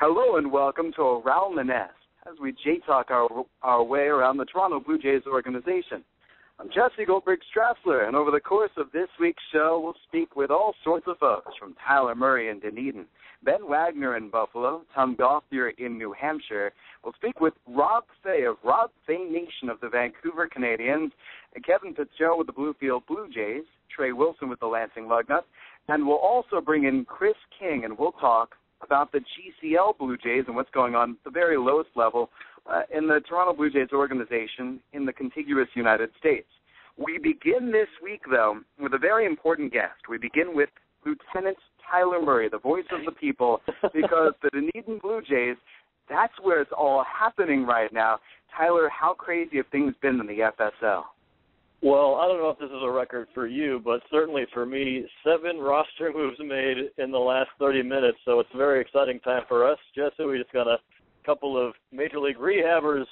Hello and welcome to Around the Nest as we J-Talk our way around the Toronto Blue Jays organization. I'm Jesse Goldberg-Strassler, and over the course of this week's show, we'll speak with all sorts of folks, from Tyler Murray in Dunedin, Ben Wagner in Buffalo, Tom Gauthier in New Hampshire. We'll speak with Rob Fay of Rob Fay Nation of the Vancouver Canadians, and Kevin Fitzgerald with the Bluefield Blue Jays, Trey Wilson with the Lansing Lugnuts, and we'll also bring in Chris King, and we'll talk about the GCL Blue Jays and what's going on at the very lowest level in the Toronto Blue Jays organization in the contiguous United States. We begin this week, though, with a very important guest. We begin with Lieutenant Tyler Murray, the voice of the people, because the Dunedin Blue Jays, that's where it's all happening right now. Tyler, how crazy have things been in the FSL? Well, I don't know if this is a record for you, but certainly for me, 7 roster moves made in the last 30 minutes, so it's a very exciting time for us. Jesse, we just got a couple of Major League rehabbers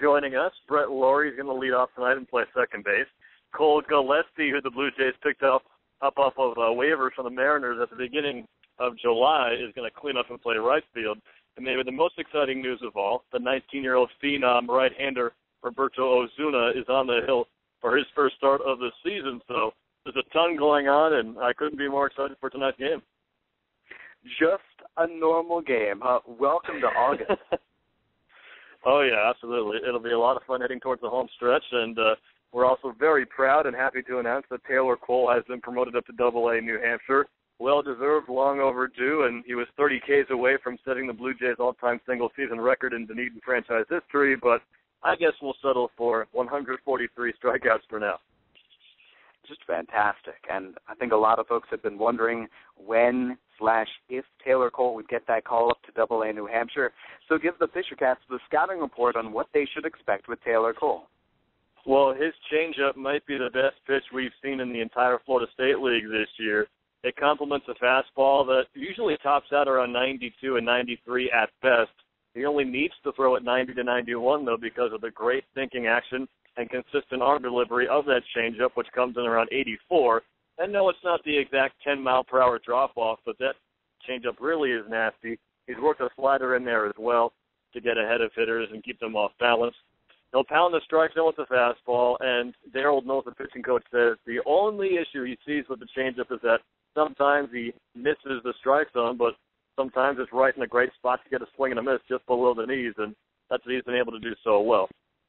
joining us. Brett Laurie is going to lead off tonight and play second base. Cole Gillespie, who the Blue Jays picked up off of waivers from the Mariners at the beginning of July, is going to clean up and play right field. And maybe the most exciting news of all, the 19-year-old phenom right-hander Roberto Ozuna is on the hill for his first start of the season. So there's a ton going on, and I couldn't be more excited for tonight's game. Just a normal game. Welcome to August. Oh, yeah, absolutely. It'll be a lot of fun heading towards the home stretch, and we're also very proud and happy to announce that Taylor Cole has been promoted up to Double-A New Hampshire. Well-deserved, long overdue, and he was 30 Ks away from setting the Blue Jays' all-time single-season record in Dunedin franchise history, but I guess we'll settle for 143 strikeouts for now. Just fantastic. And I think a lot of folks have been wondering when/if Taylor Cole would get that call up to Double-A New Hampshire. So give the Fisher Cats the scouting report on what they should expect with Taylor Cole. Well, his changeup might be the best pitch we've seen in the entire Florida State League this year. It complements a fastball that usually tops out around 92 and 93 at best. He only needs to throw at 90 to 91, though, because of the great sinking action and consistent arm delivery of that changeup, which comes in around 84. And no, it's not the exact 10-mile-per-hour drop-off, but that changeup really is nasty. He's worked a slider in there as well to get ahead of hitters and keep them off balance. He'll pound the strike zone with the fastball, and Darryl Knowles, the pitching coach, says the only issue he sees with the changeup is that sometimes he misses the strike zone, but sometimes it's right in a great spot to get a swing and a miss just below the knees, and that's what he's been able to do so well.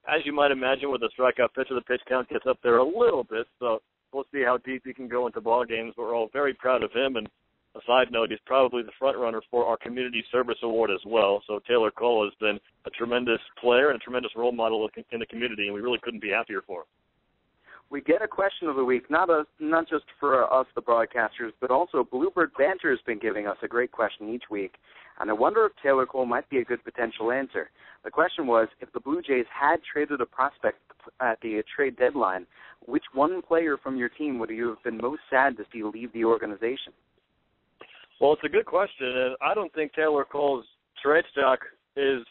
As you might imagine, with a strikeout pitcher, the pitch count gets up there a little bit, so we'll see how deep he can go into ball games. We're all very proud of him, and a side note, he's probably the front runner for our Community Service Award as well. So Taylor Cole has been a tremendous player and a tremendous role model in the community, and we really couldn't be happier for him. We get a question of the week, not just for us, the broadcasters, but also Bluebird Banter has been giving us a great question each week, and I wonder if Taylor Cole might be a good potential answer. The question was, if the Blue Jays had traded a prospect at the trade deadline, which one player from your team would you have been most sad to see leave the organization? Well, it's a good question, and I don't think Taylor Cole's trade stock is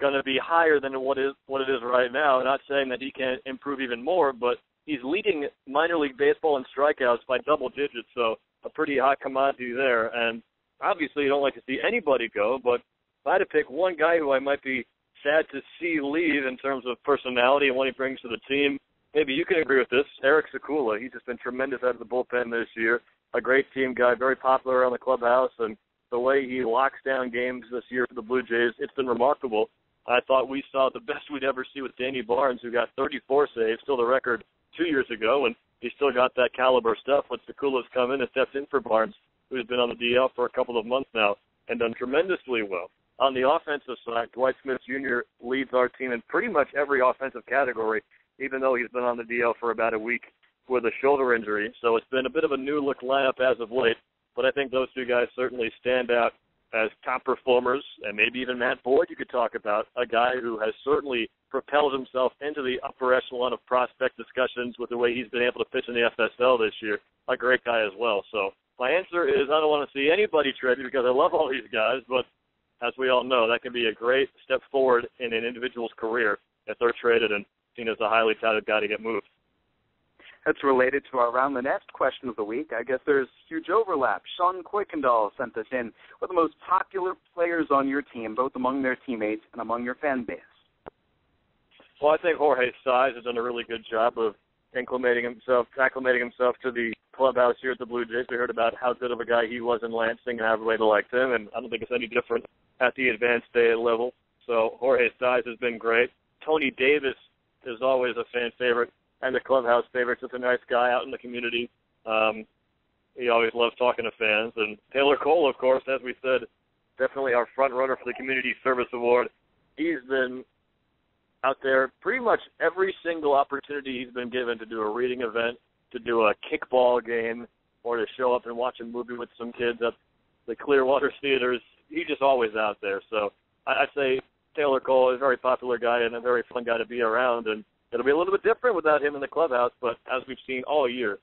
going to be higher than what it is right now. I'm not saying that he can't improve even more, but he's leading minor league baseball in strikeouts by double digits, so a pretty high commodity there. And obviously you don't like to see anybody go, but if I had to pick one guy who I might be sad to see leave in terms of personality and what he brings to the team, maybe you can agree with this, Eric Sekula. He's just been tremendous out of the bullpen this year. A great team guy, very popular around the clubhouse, and the way he locks down games this year for the Blue Jays, it's been remarkable. I thought we saw the best we'd ever see with Danny Barnes, who got 34 saves, still the record 2 years ago, and he's still got that caliber stuff. When Sekula's come in and stepped in for Barnes, who's been on the DL for a couple of months now and done tremendously well. On the offensive side, Dwight Smith Jr. leads our team in pretty much every offensive category, even though he's been on the DL for about a week with a shoulder injury. So it's been a bit of a new-look lineup as of late, but I think those two guys certainly stand out as top performers, and maybe even Matt Boyd you could talk about, a guy who has certainly propelled himself into the upper echelon of prospect discussions with the way he's been able to pitch in the FSL this year. A great guy as well. So my answer is I don't want to see anybody traded because I love all these guys, but as we all know, that can be a great step forward in an individual's career if they're traded and seen as a highly touted guy to get moved. That's related to our Around the Nest question of the week. I guess there's huge overlap. Sean Kuykendall sent this in. What are the most popular players on your team, both among their teammates and among your fan base? Well, I think Jorge Saiz has done a really good job of acclimating himself to the clubhouse here at the Blue Jays. We heard about how good of a guy he was in Lansing and how everybody liked him, and I don't think it's any different at the advanced A level. So Jorge Saiz has been great. Tony Davis is always a fan favorite and a clubhouse favorite. Just a nice guy out in the community. He always loves talking to fans. And Taylor Cole, of course, as we said, definitely our front runner for the Community Service Award. He's been out there pretty much every single opportunity he's been given to do a reading event, to do a kickball game, or to show up and watch a movie with some kids at the Clearwater theaters. He's just always out there. So I'd say Taylor Cole is a very popular guy and a very fun guy to be around, and it'll be a little bit different without him in the clubhouse, but as we've seen all year,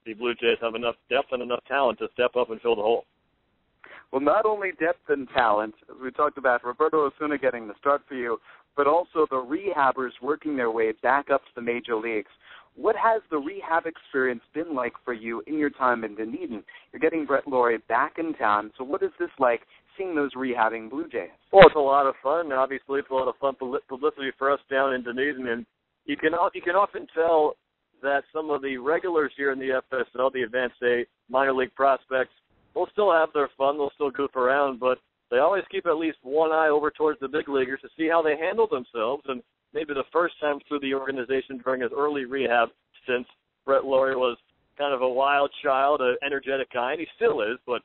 the Blue Jays have enough depth and enough talent to step up and fill the hole. Well, not only depth and talent, as we talked about Roberto Osuna getting the start for you, but also the rehabbers working their way back up to the major leagues. What has the rehab experience been like for you in your time in Dunedin? You're getting Brett Laurie back in town, so what is this like, seeing those rehabbing Blue Jays? Well, it's a lot of fun. Obviously, it's a lot of fun publicity for us down in Dunedin, and you can often tell that some of the regulars here in the FSL, the advanced A minor league prospects, will still have their fun, they'll still goof around, but they always keep at least one eye over towards the big leaguers to see how they handle themselves. And maybe the first time through the organization during his early rehab, since Brett Laurie was kind of a wild child, an energetic guy, and he still is, but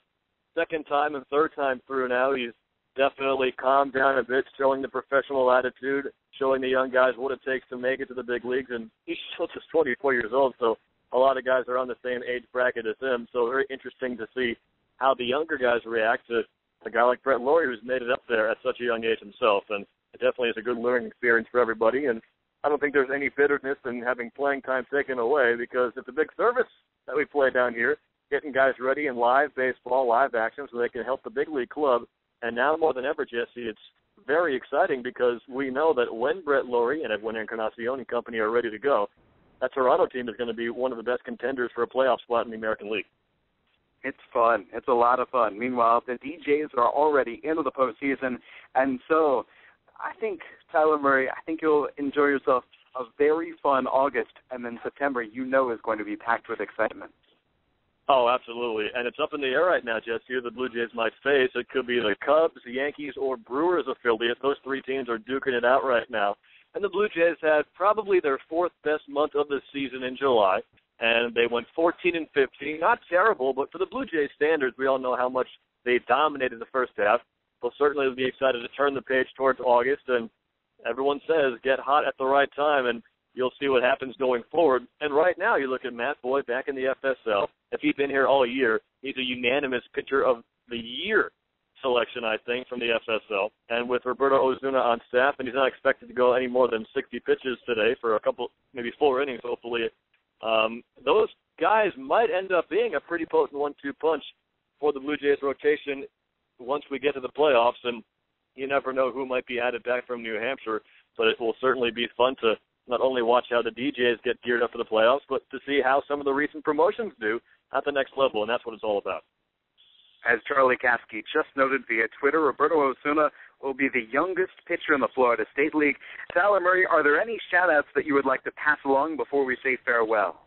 second time and third time through now, he's definitely calmed down a bit, showing the professional attitude, showing the young guys what it takes to make it to the big leagues. And he's still just 24 years old, so a lot of guys are on the same age bracket as him. So very interesting to see how the younger guys react to a guy like Brett Laurie, who's made it up there at such a young age himself. And it definitely is a good learning experience for everybody. And I don't think there's any bitterness in having playing time taken away, because it's a big service that we play down here, getting guys ready in live baseball, live action, so they can help the big league club. And now more than ever, Jesse, it's very exciting because we know that when Brett Laurie and Edwin Encarnacion and company are ready to go, that Toronto team is going to be one of the best contenders for a playoff spot in the American League. It's fun. It's a lot of fun. Meanwhile, the DJs are already into the postseason, and so I think, Tyler Murray, I think you'll enjoy yourself a very fun August, and then September is going to be packed with excitement. Oh, absolutely. And it's up in the air right now, Jesse, who the Blue Jays might face. It could be the Cubs, the Yankees, or Brewers affiliate. Those three teams are duking it out right now. And the Blue Jays had probably their fourth best month of the season in July, and they went 14-15. Not terrible, but for the Blue Jays standards, we all know how much they dominated the first half. They'll certainly be excited to turn the page towards August, and everyone says get hot at the right time, and you'll see what happens going forward. And right now, you look at Matt Boyd back in the FSL. If he'd been here all year, he's a unanimous pitcher of the year selection, I think, from the FSL. And with Roberto Osuna on staff, and he's not expected to go any more than 60 pitches today for a couple, maybe 4 innings, hopefully, those guys might end up being a pretty potent 1-2 punch for the Blue Jays rotation once we get to the playoffs. And you never know who might be added back from New Hampshire, but it will certainly be fun to not only watch how the DJs get geared up for the playoffs, but to see how some of the recent promotions do at the next level, and that's what it's all about. As Charlie Kasky just noted via Twitter, Roberto Osuna will be the youngest pitcher in the Florida State League. Tyler Murray, are there any shout-outs that you would like to pass along before we say farewell?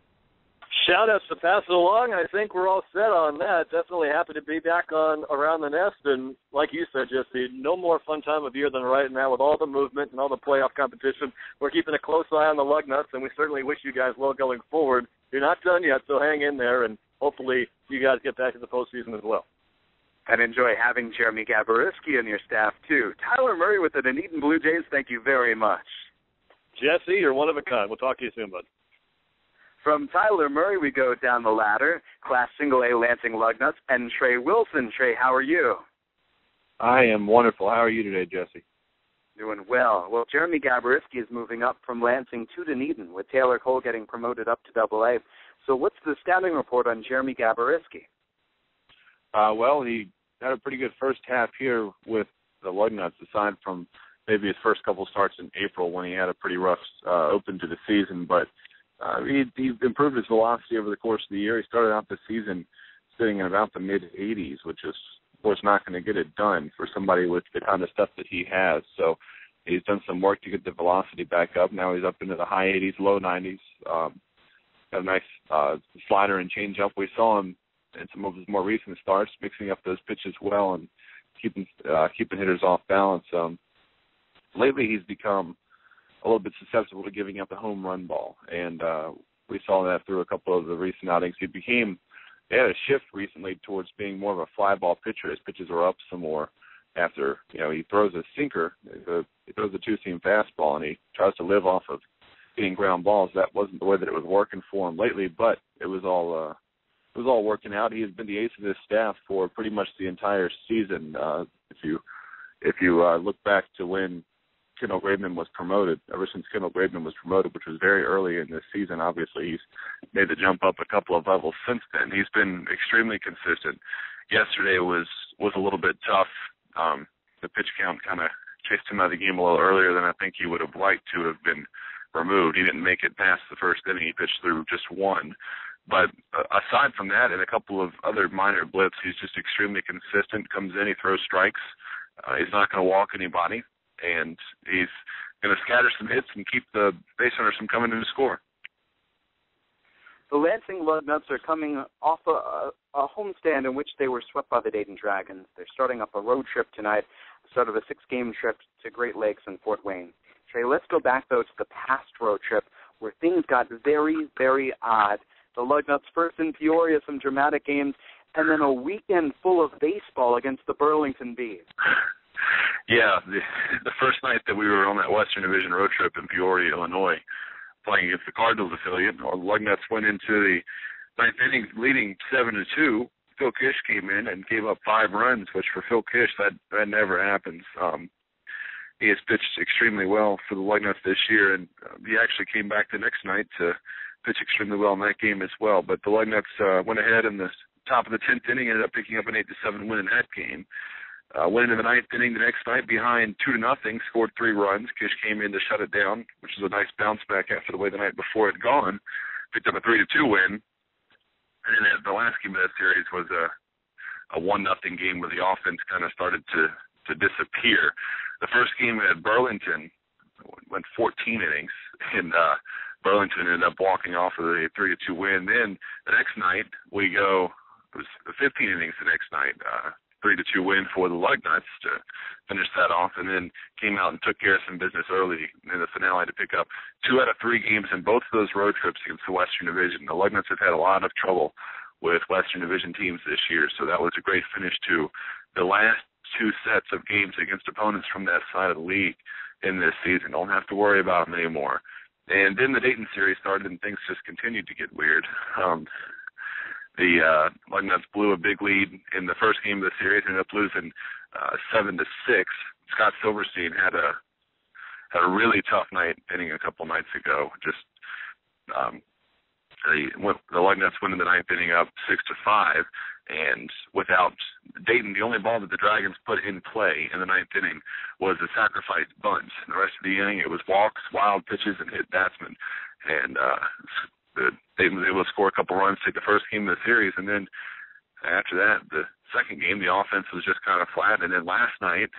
Shout-outs to pass along. I think we're all set on that. Definitely happy to be back on Around the Nest. And like you said, Jesse, no more fun time of year than right now with all the movement and all the playoff competition. We're keeping a close eye on the lug nuts, and we certainly wish you guys well going forward. You're not done yet, so hang in there, and hopefully you guys get back to the postseason as well. And enjoy having Jeremy Gabryszwski on your staff, too. Tyler Murray with the Dunedin Blue Jays, thank you very much. Jesse, you're one of a kind. We'll talk to you soon, bud. From Tyler Murray, we go down the ladder. Class Single A Lansing Lugnuts and Trey Wilson. Trey, how are you? I am wonderful. How are you today, Jesse? Doing well. Well, Jeremy Gabryszwski is moving up from Lansing to Dunedin, with Taylor Cole getting promoted up to AA. So what's the scouting report on Jeremy Gabryszwski? Well, he had a pretty good first half here with the Lugnuts, aside from maybe his first couple starts in April when he had a pretty rough open to the season. But He improved his velocity over the course of the year. He started out the season sitting in about the mid-80s, which is, of course, not going to get it done for somebody with the kind of stuff that he has. So he's done some work to get the velocity back up. Now he's up into the high 80s, low 90s. Got a nice slider and changeup. We saw him in some of his more recent starts, mixing up those pitches well and keeping hitters off balance. Lately, he's become a little bit susceptible to giving up the home run ball, and we saw that through a couple of the recent outings. They had a shift recently towards being more of a fly ball pitcher. His pitches are up some more after, he throws a sinker, he throws a two-seam fastball, and he tries to live off of getting ground balls. That wasn't the way that it was working for him lately, but it was all working out. He has been the ace of this staff for pretty much the entire season. If you look back to when Kendall Graveman was promoted, ever since Kendall Graveman was promoted, which was very early in this season, obviously he's made the jump up a couple of levels since then. He's been extremely consistent. Yesterday was a little bit tough. The pitch count kind of chased him out of the game a little earlier than I think he would have liked to have been removed. He didn't make it past the first inning. He pitched through just one. But aside from that and a couple of other minor blips, he's just extremely consistent, comes in, he throws strikes. He's not going to walk anybody, and he's going to scatter some hits and keep the base runners from coming in to score. The Lansing Lugnuts are coming off a homestand in which they were swept by the Dayton Dragons. They're starting up a road trip tonight, the start of a 6-game trip to Great Lakes and Fort Wayne. Trey, let's go back, though, to the past road trip where things got very, very odd. The Lugnuts first in Peoria, some dramatic games, and then a weekend full of baseball against the Burlington Bees. Yeah, the first night that we were on that Western Division road trip in Peoria, Illinois, playing against the Cardinals affiliate, our Lugnuts went into the ninth inning leading 7-2. Phil Kish came in and gave up 5 runs, which for Phil Kish, that never happens. He has pitched extremely well for the Lugnuts this year, and he actually came back the next night to pitch extremely well in that game as well. But the Lugnuts went ahead in the top of the 10th inning, ended up picking up an 8-7 win in that game. Went into the 9th inning the next night behind 2-0, scored 3 runs. Kish came in to shut it down, which is a nice bounce back after the way the night before had gone. Picked up a 3-2 win. And then the last game of that series was a 1-0 game where the offense kind of started to disappear. The first game at Burlington went 14 innings, and Burlington ended up walking off with a 3-2 win. Then the next night it was 15 innings the next night. 3-2 win for the Lugnuts to finish that off, and then came out and took care of some business early in the finale to pick up 2 out of 3 games in both of those road trips against the Western Division. The Lugnuts have had a lot of trouble with Western Division teams this year, so that was a great finish to the last 2 sets of games against opponents from that side of the league in this season. Don't have to worry about them anymore. And then the Dayton series started, and things just continued to get weird. The Lugnuts blew a big lead in the first game of the series, ended up losing 7-6. Scott Silverstein had a really tough night inning a couple nights ago. The Lugnuts went in the 9th inning up 6-5, and without Dayton, the only ball that the Dragons put in play in the 9th inning was a sacrifice bunt. The rest of the inning, it was walks, wild pitches, and hit batsmen. And Dayton was able to score a couple runs, take the first game of the series, and then after that, the second game, the offense was just kind of flat. And then last night,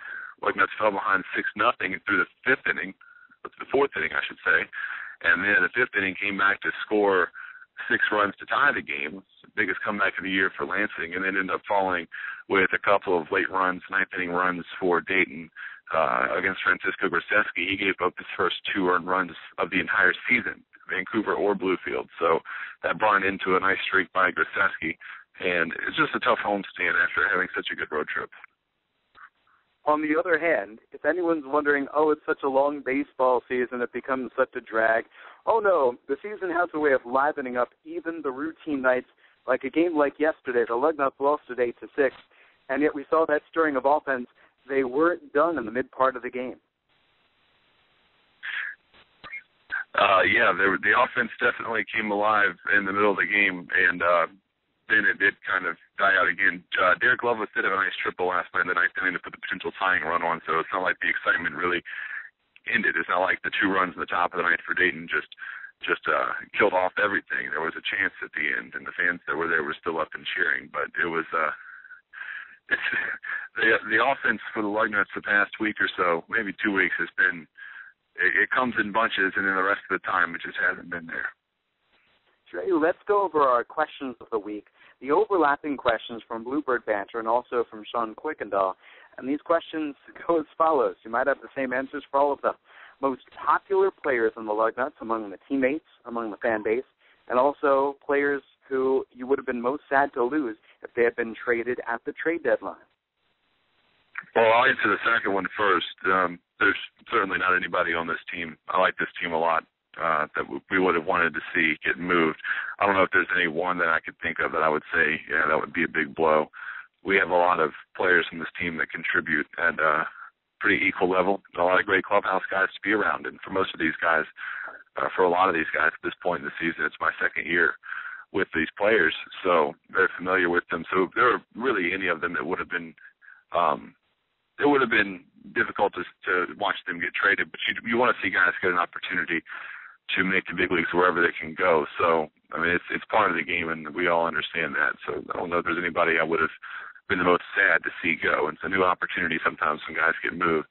Lugnuts fell behind 6-0 through the 4th inning, I should say. And then the 5th inning came back to score 6 runs to tie the game. It's the biggest comeback of the year for Lansing, and then ended up falling with a couple of late runs, 9th inning runs for Dayton against Francisco Gabryszwski. He gave up his first 2 earned runs of the entire season, Vancouver or Bluefield. So that brought into a nice streak by Gabryszwski, and it's just a tough homestand after having such a good road trip. On the other hand, if anyone's wondering, it's such a long baseball season, it becomes such a drag. Oh, no, the season has a way of livening up even the routine nights, like a game like yesterday. The Lugnuts lost at 8-6, and yet we saw that stirring of offense. They weren't done in the mid part of the game. The offense definitely came alive in the middle of the game, and then it did kind of die out again. Derek Loveless did have a nice triple last night in the 9th inning to put the potential tying run on, so it's not like the excitement really ended. It's not like the 2 runs in the top of the 9th for Dayton just just killed off everything. There was a chance at the end, and the fans that were there were still up and cheering. But it was the offense for the Lugnuts the past week or so, maybe 2 weeks, has been it comes in bunches, and then the rest of the time it just hasn't been there. Trey, let's go over our questions of the week. The overlapping questions from Bluebird Banter and also from Sean Quickendall. And these questions go as follows. You might have the same answers for all of them. Most popular players in the Lugnuts among the teammates, among the fan base, and also players who you would have been most sad to lose if they had been traded at the trade deadline. Well, I'll answer the second one first. There's certainly not anybody on this team. I like this team a lot that we would have wanted to see get moved. I don't know if there's any one that I could think of that I would say, yeah, that would be a big blow. We have a lot of players in this team that contribute at a pretty equal level. A lot of great clubhouse guys to be around. And for most of these guys, for a lot of these guys at this point in the season, it's my second year with these players, so very familiar with them. So there were really any of them that would have been it would have been difficult to watch them get traded. But you want to see guys get an opportunity to make the big leagues wherever they can go. So, I mean, it's part of the game, and we all understand that. So I don't know if there's anybody I would have been the most sad to see go. It's a new opportunity sometimes when guys get moved.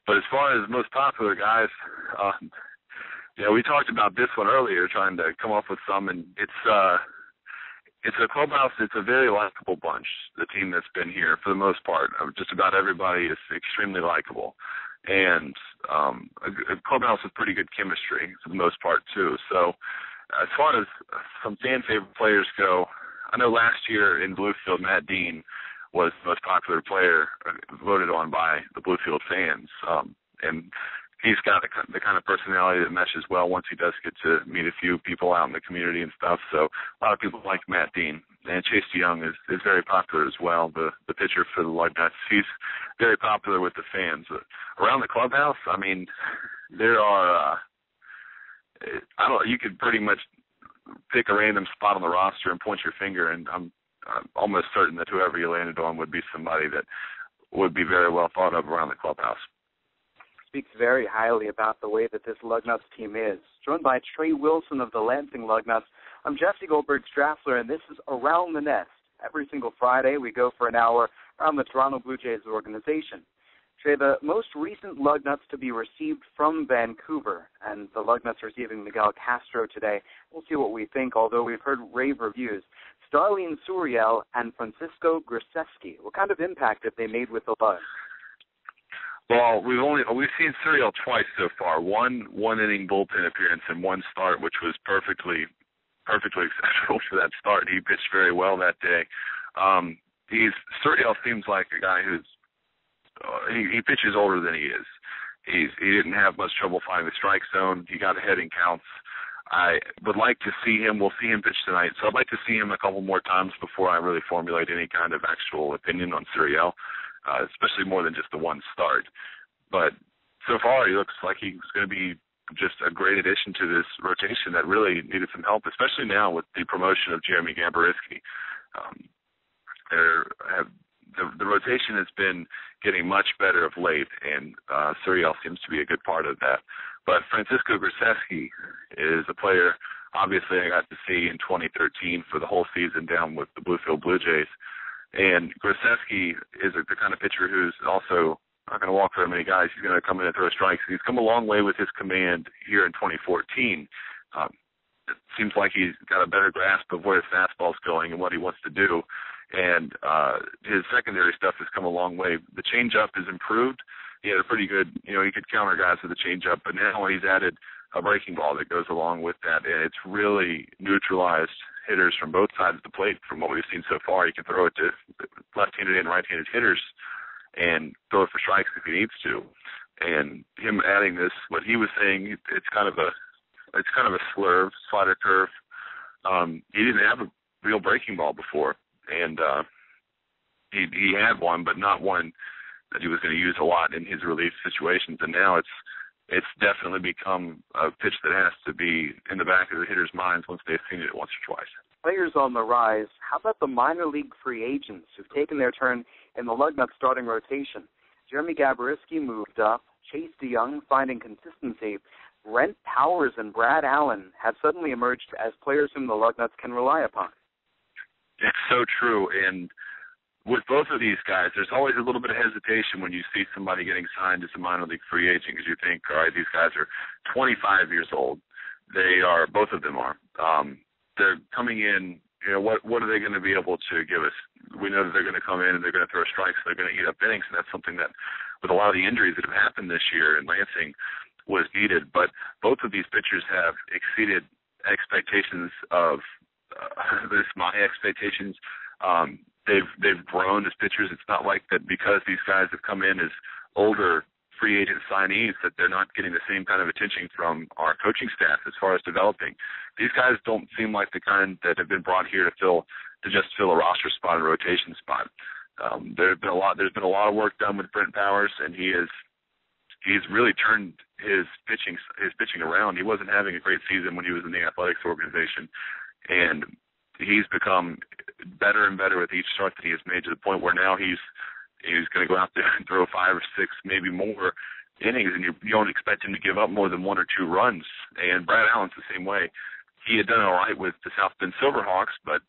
But as far as most popular guys, we talked about this one earlier, trying to come up with some, and it's a clubhouse. It's a very likable bunch, the team that's been here for the most part. Just about everybody is extremely likable. And a clubhouse with pretty good chemistry for the most part, too. So as far as some fan-favorite players go, I know last year in Bluefield, Matt Dean was the most popular player voted on by the Bluefield fans. And he's got the kind of personality that meshes well once he does get to meet a few people out in the community and stuff. So a lot of people like Matt Dean. And Chase DeYoung is very popular as well, the pitcher for the Lugnuts. He's very popular with the fans. Around the clubhouse, I mean, there are you could pretty much pick a random spot on the roster and point your finger, and I'm almost certain that whoever you landed on would be somebody that would be very well thought of around the clubhouse. Speaks very highly about the way that this Lugnuts team is. Joined by Trey Wilson of the Lansing Lugnuts, I'm Jesse Goldberg-Strassler, and this is Around the Nest. Every single Friday, we go for an hour around the Toronto Blue Jays organization. Trey, the most recent Lugnuts to be received from Vancouver, and the Lugnuts receiving Miguel Castro today. We'll see what we think, although we've heard rave reviews. Starlene Suriel and Francisco Gabryszwski. What kind of impact have they made with the Lugs? Well, we've seen Suriel twice so far. One inning bullpen appearance and one start, which was perfectly acceptable for that start. He pitched very well that day. Suriel seems like a guy who's he pitches older than he is. He didn't have much trouble finding the strike zone. He got ahead in counts. I would like to see him. We'll see him pitch tonight, so I'd like to see him a couple more times before I really formulate any kind of actual opinion on Suriel. Especially more than just the one start. But so far, he looks like he's going to be just a great addition to this rotation that really needed some help, especially now with the promotion of Jeremy Gabryszwski. The rotation has been getting much better of late, and Suriel seems to be a good part of that. But Francisco Gabryszwski is a player, obviously, I got to see in 2013 for the whole season down with the Bluefield Blue Jays. And Gabryszwski is the kind of pitcher who's also not going to walk very many guys. He's going to come in and throw strikes. He's come a long way with his command here in 2014. It seems like he's got a better grasp of where his fastball's going and what he wants to do. And his secondary stuff has come a long way. The changeup has improved. He had a pretty good, he could counter guys with the changeup, but now he's added a breaking ball that goes along with that, and it's really neutralized hitters from both sides of the plate from what we've seen so far. He can throw it to left-handed and right-handed hitters and throw it for strikes if he needs to. And him adding this, what he was saying, it's kind of a slurve, slider curve. He didn't have a real breaking ball before, and he had one, but not one that he was going to use a lot in his relief situations. And now it's definitely become a pitch that has to be in the back of the hitter's minds once they've seen it once or twice. Players on the rise. How about the minor league free agents who've taken their turn in the Lugnuts starting rotation? Jeremy Gabryszwski moved up. Chase DeYoung finding consistency. Brent Powers and Brad Allen have suddenly emerged as players whom the Lugnuts can rely upon. It's so true, and with both of these guys, there's always a little bit of hesitation when you see somebody getting signed as a minor league free agent because you think, all right, these guys are 25 years old. They are, both of them are. They're coming in, you know, what are they going to be able to give us? We know that they're going to come in and they're going to throw strikes, they're going to eat up innings, and that's something that, with a lot of the injuries that have happened this year in Lansing, was needed. But both of these pitchers have exceeded expectations of my expectations. They've grown as pitchers. It's not like that because these guys have come in as older free agent signees that they're not getting the same kind of attention from our coaching staff as far as developing. These guys don't seem like the kind that have been brought here to just fill a roster spot, a rotation spot. There's been a lot of work done with Brent Powers, and he's really turned his pitching around. He wasn't having a great season when he was in the athletics organization, and he's become better and better with each start that he has made, to the point where now he's going to go out there and throw 5 or 6, maybe more innings, and you don't expect him to give up more than 1 or 2 runs. And Brad Allen's the same way. He had done all right with the South Bend Silverhawks, but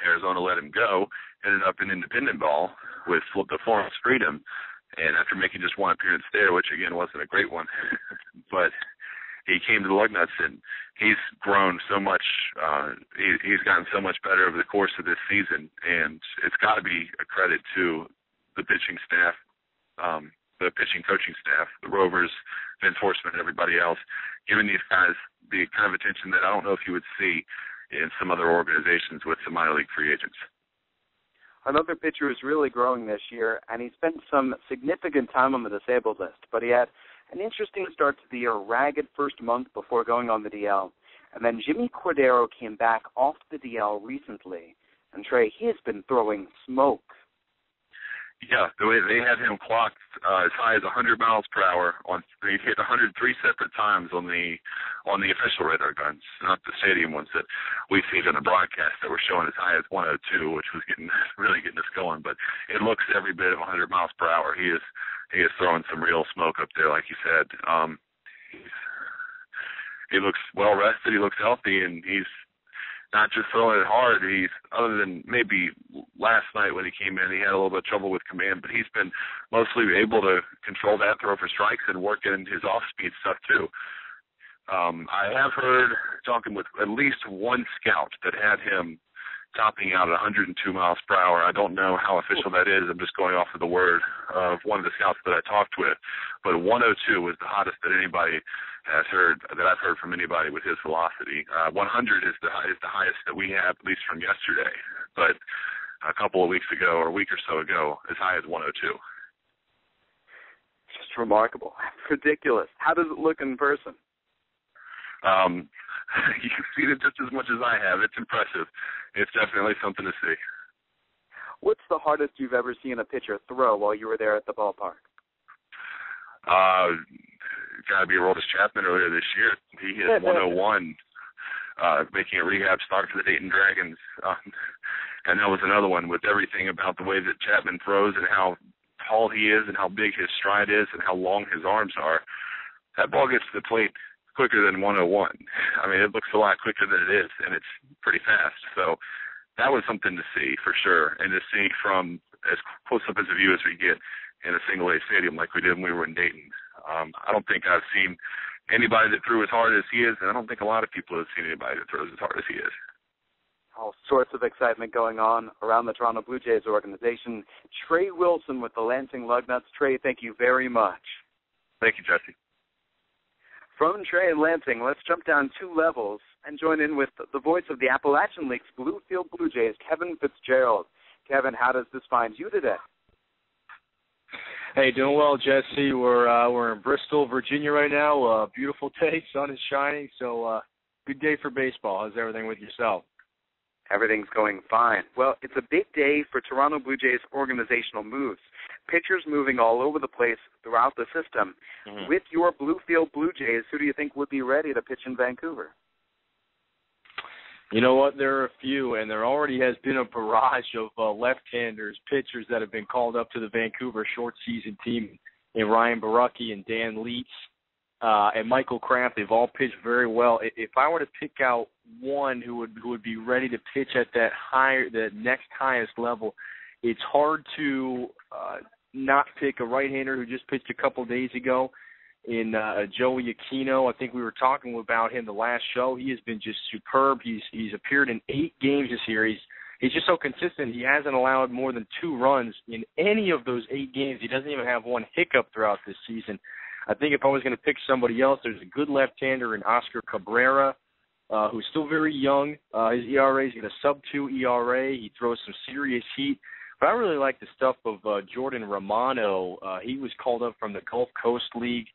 Arizona let him go, ended up in independent ball with the Florence Freedom, and after making just 1 appearance there, which again wasn't a great one, but he came to the Lugnuts, and he's grown so much. He's gotten so much better over the course of this season, and it's got to be a credit to the pitching staff, the pitching coaching staff, the Rovers, Vince Horstman, and everybody else, giving these guys the kind of attention that I don't know if you would see in some other organizations with some minor league free agents. Another pitcher who's really growing this year, and he spent some significant time on the disabled list, but he had an interesting start to the year, ragged first month before going on the DL. And then Jimmy Cordero came back off the DL recently. And Trey, he has been throwing smoke. Yeah, the way they had him clocked as high as 100 miles per hour. He hit 103 separate times on the official radar guns, not the stadium ones that we see on the broadcast that were showing as high as 102, which was really getting us going. But it looks every bit of 100 miles per hour. He is throwing some real smoke up there, like you said. He looks well rested. He looks healthy, and he's not just throwing it hard. He's, other than maybe last night when he came in, he had a little bit of trouble with command, but he's been mostly able to control that throw for strikes and work in his off-speed stuff too. I have heard, talking with at least one scout, that had him topping out at 102 miles per hour. I don't know how official that is. I'm just going off of the word of one of the scouts that I talked with. But 102 was the hottest that anybody has heard, that I've heard from anybody with his velocity. 100 is the highest that we have, at least from yesterday. But a couple of weeks ago, or a week or so ago, as high as 102. Just remarkable. Ridiculous. How does it look in person? You've seen it just as much as I have. It's impressive. It's definitely something to see. What's the hardest you've ever seen a pitcher throw while you were there at the ballpark? Got to be Aroldis Chapman earlier this year. He hit 101, making a rehab start for the Dayton Dragons. And that was another one with everything about the way that Chapman throws and how tall he is and how big his stride is and how long his arms are. That ball gets to the plate quicker than 101. I mean, it looks a lot quicker than it is, and it's pretty fast. So that was something to see for sure, and to see from as close up as a view as we get in a single-A stadium like we did when we were in Dayton. I don't think I've seen anybody that threw as hard as he is, and I don't think a lot of people have seen anybody that throws as hard as he is. All sorts of excitement going on around the Toronto Blue Jays organization. Trey Wilson with the Lansing Lugnuts. Trey, thank you very much. Thank you, Jesse. From Trey and Lansing, let's jump down 2 levels and join in with the voice of the Appalachian League's Bluefield Blue Jays, Kevin Fitzgerald. Kevin, how does this find you today? Hey, doing well, Jesse. We're in Bristol, Virginia right now. Beautiful day, sun is shining, so good day for baseball. How's everything with yourself? Everything's going fine. Well, it's a big day for Toronto Blue Jays organizational moves. Pitchers moving all over the place throughout the system. Mm-hmm. With your Bluefield Blue Jays, who do you think would be ready to pitch in Vancouver? You know what? There are a few, and there already has been a barrage of left-handers, pitchers that have been called up to the Vancouver short-season team in Ryan Barucki and Dan Leitz. and Michael Kraft, they've all pitched very well. If I were to pick out one who would be ready to pitch at that next highest level, it's hard to not pick a right-hander who just pitched a couple days ago in Joey Aquino. I think we were talking about him the last show. He has been just superb. He's appeared in 8 games this year. He's just so consistent. He hasn't allowed more than 2 runs in any of those 8 games. He doesn't even have one hiccup throughout this season. I think if I was going to pick somebody else, there's a good left-hander in Oscar Cabrera, who's still very young. His ERA is got a sub-2 ERA. He throws some serious heat. But I really like the stuff of Jordan Romano. He was called up from the Gulf Coast League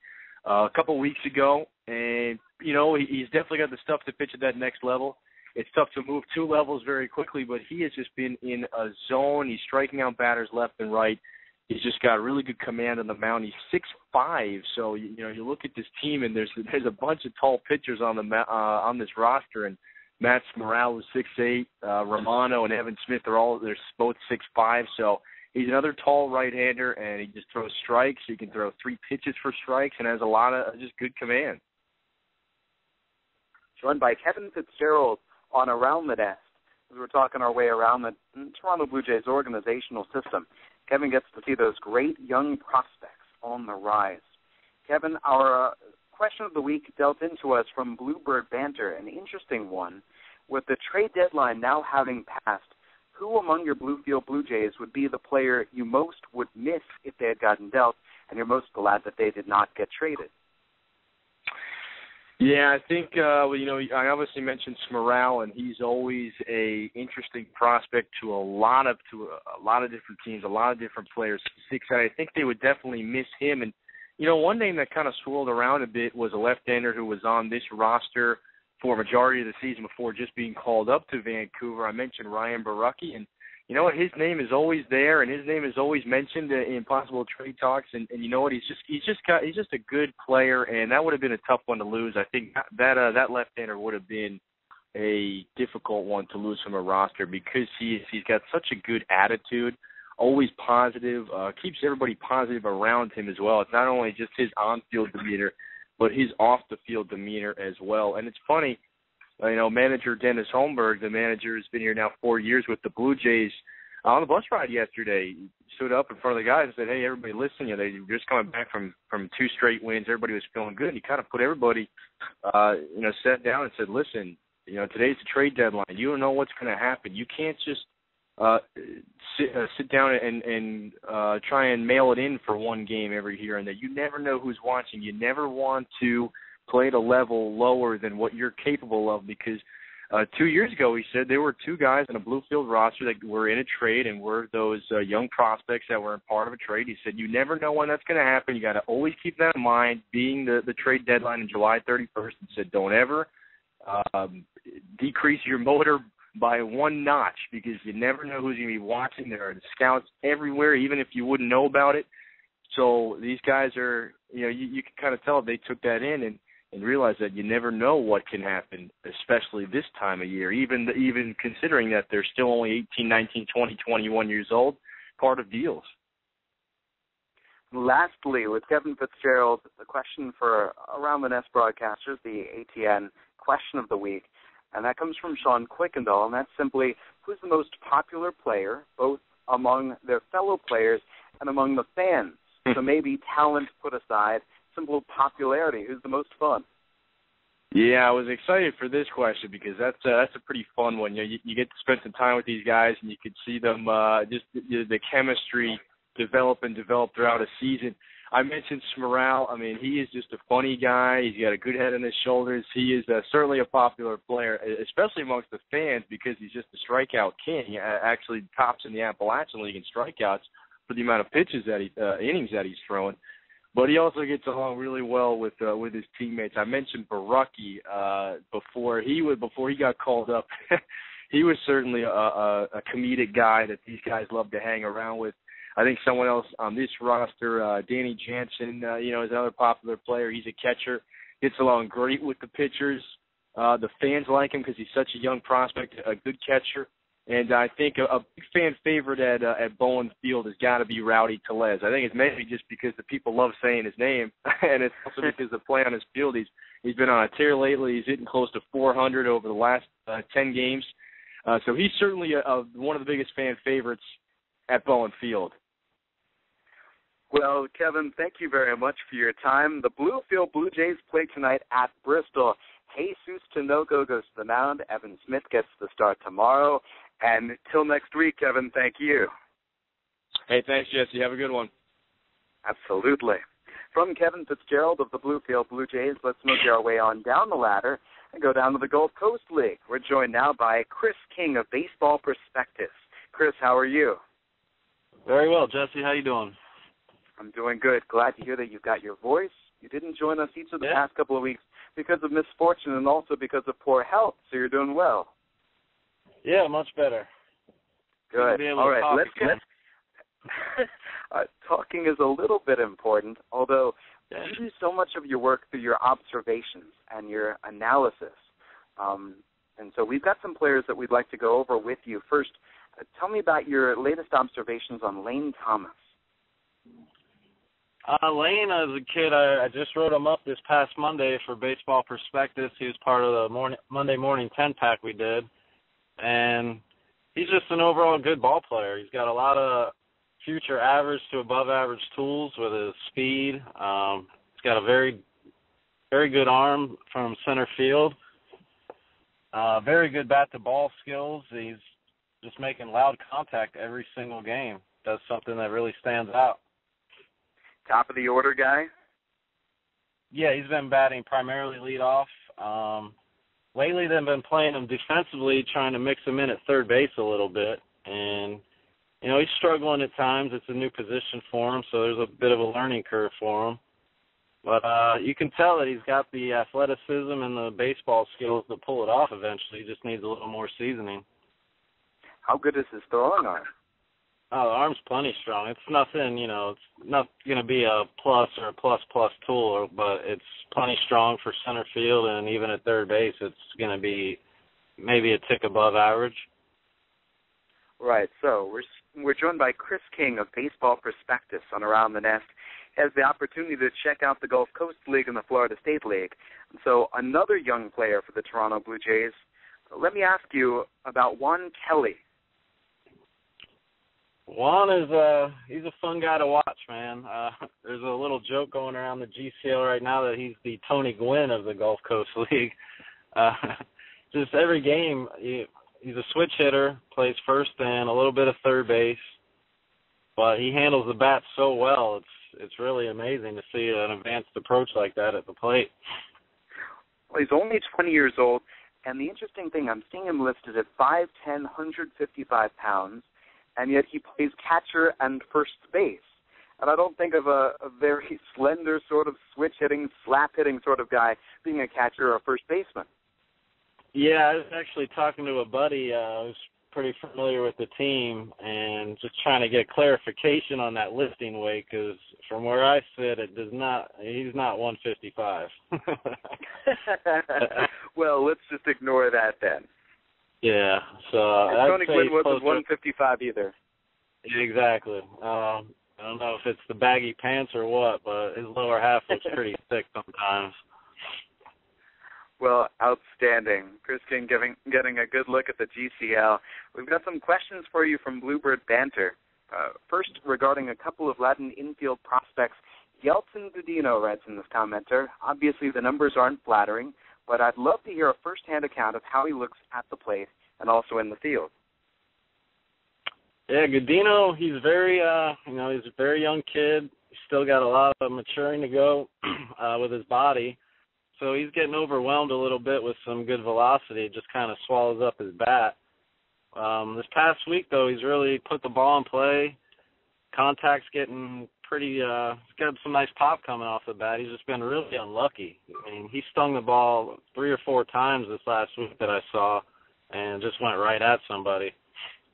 a couple weeks ago, and, he's definitely got the stuff to pitch at that next level. It's tough to move 2 levels very quickly, but he has just been in a zone. He's striking out batters left and right. He's just got really good command on the mound. He's 6'5", so you look at this team, and there's a bunch of tall pitchers on this roster, and Matt Smurrell is 6'8", Romano and Evan Smith they're both 6'5", so he's another tall right-hander, and he just throws strikes. He can throw 3 pitches for strikes and has a lot of just good command. Joined by Kevin Fitzgerald on Around the Nest, as we're talking our way around the Toronto Blue Jays organizational system. Kevin gets to see those great young prospects on the rise. Kevin, our question of the week dealt into us from Bluebird Banter, an interesting one. With the trade deadline now having passed, who among your Bluefield Blue Jays would be the player you most would miss if they had gotten dealt, and you're most glad that they did not get traded? Yeah, I think I obviously mentioned Smurrell, and he's always a interesting prospect to a lot of different teams, a lot of different players. I think they would definitely miss him. And one name that kind of swirled around a bit was a left-hander who was on this roster for a majority of the season before just being called up to Vancouver. I mentioned Ryan Barucki, and you know what? His name is always there, and his name is always mentioned in possible trade talks. And you know what? He's just a good player, and that would have been a tough one to lose. I think that left-hander would have been a difficult one to lose from a roster because he's got such a good attitude, always positive, keeps everybody positive around him as well. It's not only just his on-field demeanor, but his off-the-field demeanor as well. And it's funny, manager Dennis Holmberg, the manager has been here now 4 years with the Blue Jays. On the bus ride yesterday, he stood up in front of the guys and said, "Hey, everybody, listen, they were just coming back from 2 straight wins. Everybody was feeling good." And he kind of put everybody, sat down and said, "Listen, today's the trade deadline. You don't know what's going to happen. You can't just sit down and try and mail it in for one game every here and there. You never know who's watching. You never want to play at a level lower than what you're capable of because 2 years ago, he said there were 2 guys on a Bluefield roster that were in a trade and were those young prospects that were in part of a trade. He said you never know when that's going to happen. You got to always keep that in mind, being the trade deadline on July 31st. He said don't ever decrease your motor by 1 notch because you never know who's going to be watching. There are scouts everywhere, even if you wouldn't know about it. So these guys are, you can kind of tell if they took that in and realize that you never know what can happen, especially this time of year, even considering that they're still only 18, 19, 20, 21 years old, part of deals. Lastly, with Kevin Fitzgerald, the question for Around the Nest broadcasters, the AtN Question of the Week, and that comes from Sean Quickendall, and that's simply, who's the most popular player, both among their fellow players and among the fans? So maybe talent put aside, simple popularity. Who's the most fun? Yeah, I was excited for this question because that's a pretty fun one. You get to spend some time with these guys, and you can see them just the chemistry develop throughout a season. I mentioned Smurrell. I mean, he is just a funny guy. He's got a good head on his shoulders. He is certainly a popular player, especially amongst the fans because he's just a strikeout king. He actually tops in the Appalachian League in strikeouts for the amount of pitches innings that he's throwing. But he also gets along really well with his teammates. I mentioned Barucki before he got called up. He was certainly a comedic guy that these guys love to hang around with. I think someone else on this roster, Danny Jansen, is another popular player. He's a catcher. Gets along great with the pitchers. The fans like him because he's such a young prospect, a good catcher. And I think a big fan favorite at Bowen Field has got to be Rowdy Tellez. I think it's maybe just because the people love saying his name, and it's also because the play on his field. He's been on a tear lately. He's hitting close to 400 over the last 10 games. So he's certainly one of the biggest fan favorites at Bowen Field. Well, Kevin, thank you very much for your time. The Bluefield Blue Jays play tonight at Bristol. Jesus Tinoco goes to the mound. Evan Smith gets the start tomorrow. And till next week, Kevin, thank you. Hey, thanks, Jesse. Have a good one. Absolutely. From Kevin Fitzgerald of the Bluefield Blue Jays, let's move our way on down the ladder and go down to the Gulf Coast League. We're joined now by Chris King of Baseball Prospectus. Chris, how are you? Very well, Jesse. How you doing? I'm doing good. Glad to hear that you've got your voice. You didn't join us each of the past couple of weeks because of misfortune and also because of poor health, so you're doing well. Yeah, much better. Good. All right, let's get talking is a little bit important, although you do so much of your work through your observations and your analysis. And so we've got some players that we'd like to go over with you. First, tell me about your latest observations on Lane Thomas. Lane, as a kid, I just wrote him up this past Monday for Baseball Prospectus. He was part of the Monday morning 10-pack we did. And he's just an overall good ball player. He's got a lot of future average to above average tools with his speed. He's got a very, very good arm from center field. Very good bat-to-ball skills. He's just making loud contact every single game. Does something that really stands out. Top of the order guy? Yeah, he's been batting primarily leadoff. Lately, they've been playing him defensively, trying to mix him in at third base a little bit. And, you know, he's struggling at times. It's a new position for him, so there's a bit of a learning curve for him. But you can tell that he's got the athleticism and the baseball skills to pull it off eventually. He just needs a little more seasoning. How good is his throwing arm? Oh, the arm's plenty strong. It's nothing, you know, it's not going to be a plus or a plus tool, but it's plenty strong for center field, and even at third base, it's going to be maybe a tick above average. Right. So we're joined by Chris King of Baseball Prospectus on Around the Nest. He has the opportunity to check out the Gulf Coast League and the Florida State League. And so another young player for the Toronto Blue Jays. Let me ask you about Juan Kelly. Juan is he's a fun guy to watch, man. There's a little joke going around the GCL right now that he's the Tony Gwynn of the Gulf Coast League. Just every game, he's a switch hitter, plays first and a little bit of third base, but he handles the bat so well. It's really amazing to see an advanced approach like that at the plate. Well, he's only 20 years old, and the interesting thing, I'm seeing him listed at 5'10", 155 pounds, and yet he plays catcher and first base. And I don't think of a very slender sort of switch-hitting, slap-hitting sort of guy being a catcher or a first baseman. Yeah, I was actually talking to a buddy who's pretty familiar with the team and just trying to get clarification on that lifting weight, because from where I sit, he's not 155. Well, let's just ignore that then. Yeah, so Tony Gwynn wasn't 155 either. Exactly. I don't know if it's the baggy pants or what, but his lower half looks pretty thick sometimes. Well, outstanding. Chris King getting a good look at the GCL. We've got some questions for you from Bluebird Banter. First, regarding a couple of Latin infield prospects, Yeltsin Dudino writes in this commenter, obviously the numbers aren't flattering, but I'd love to hear a first-hand account of how he looks at the plate and also in the field. Yeah, Godino, he's he's a very young kid. He's still got a lot of maturing to go with his body. So he's getting overwhelmed a little bit with some good velocity. It just kind of swallows up his bat. This past week, though, he's really put the ball in play. Contact's getting pretty he's got some nice pop coming off the bat. He's just been really unlucky. I mean, he stung the ball 3 or 4 times this last week that I saw and just went right at somebody.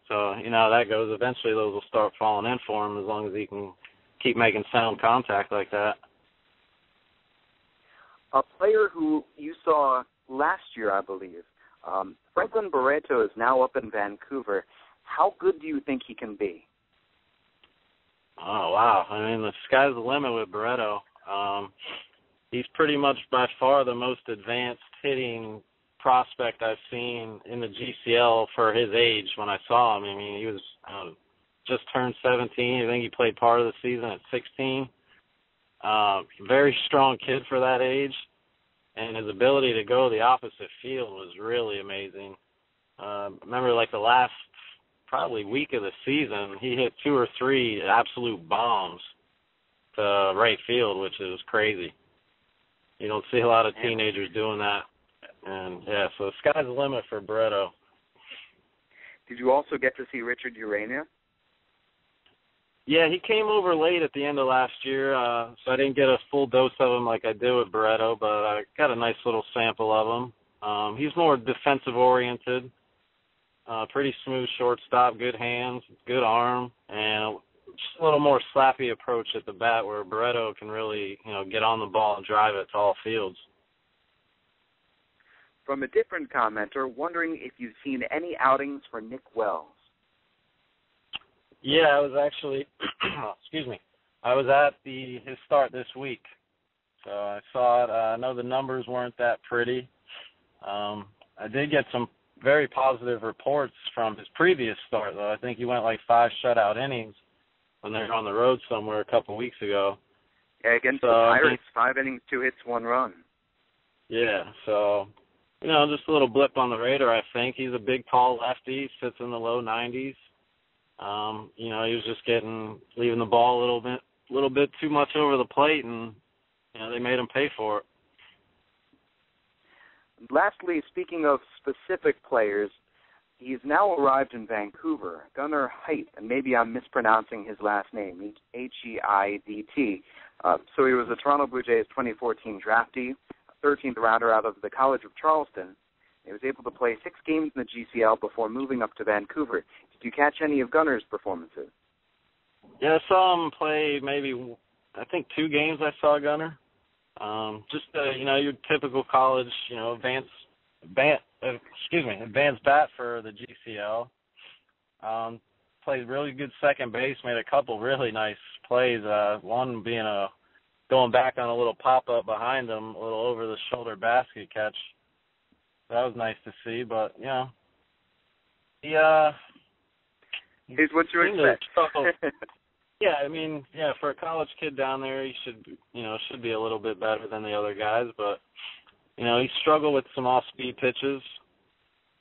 So, you know how that goes. Eventually those will start falling in for him as long as he can keep making sound contact like that. A player who you saw last year, I believe, Franklin Barreto is now up in Vancouver. How good do you think he can be? Oh, wow. I mean, the sky's the limit with Barreto. He's pretty much by far the most advanced hitting prospect I've seen in the GCL for his age when I saw him. I mean, he was just turned 17. I think he played part of the season at 16. Very strong kid for that age, and his ability to go the opposite field was really amazing. Remember, like the last probably week of the season, he hit 2 or 3 absolute bombs to right field, which is crazy. You don't see a lot of teenagers doing that. And, yeah, so the sky's the limit for Barreto. Did you also get to see Richard Urania? Yeah, he came over late at the end of last year, so I didn't get a full dose of him like I did with Barreto, but I got a nice little sample of him. He's more defensive-oriented, pretty smooth shortstop, good hands, good arm, and just a little more slappy approach at the bat where Barreto can really, get on the ball and drive it to all fields. From a different commenter, wondering if you've seen any outings for Nick Wells. Yeah, I was actually, I was at his start this week. So I saw it. I know the numbers weren't that pretty. I did get some very positive reports from his previous start, though. I think he went like 5 shutout innings when they were on the road somewhere a couple of weeks ago. Yeah, against the Pirates, 5 innings, 2 hits, 1 run. Yeah, so, just a little blip on the radar, I think. He's a big, tall lefty, sits in the low 90s. He was just leaving the ball a little bit too much over the plate, and, they made him pay for it. Lastly, speaking of specific players, he's now arrived in Vancouver. Gunnar Heidt, and maybe I'm mispronouncing his last name, Heidt. So he was a Toronto Blue Jays 2014 draftee, 13th rounder out of the College of Charleston. He was able to play 6 games in the GCL before moving up to Vancouver. Did you catch any of Gunnar's performances? Yeah, I saw him play I think 2 games I saw Gunnar. Your typical college, advanced bat for the GCL. Played really good second base, made a couple really nice plays. One being going back on a little pop-up behind him, a little over-the-shoulder basket catch. That was nice to see, but, he's what you expect. Yeah, for a college kid down there, he should be a little bit better than the other guys, but, he struggled with some off-speed pitches,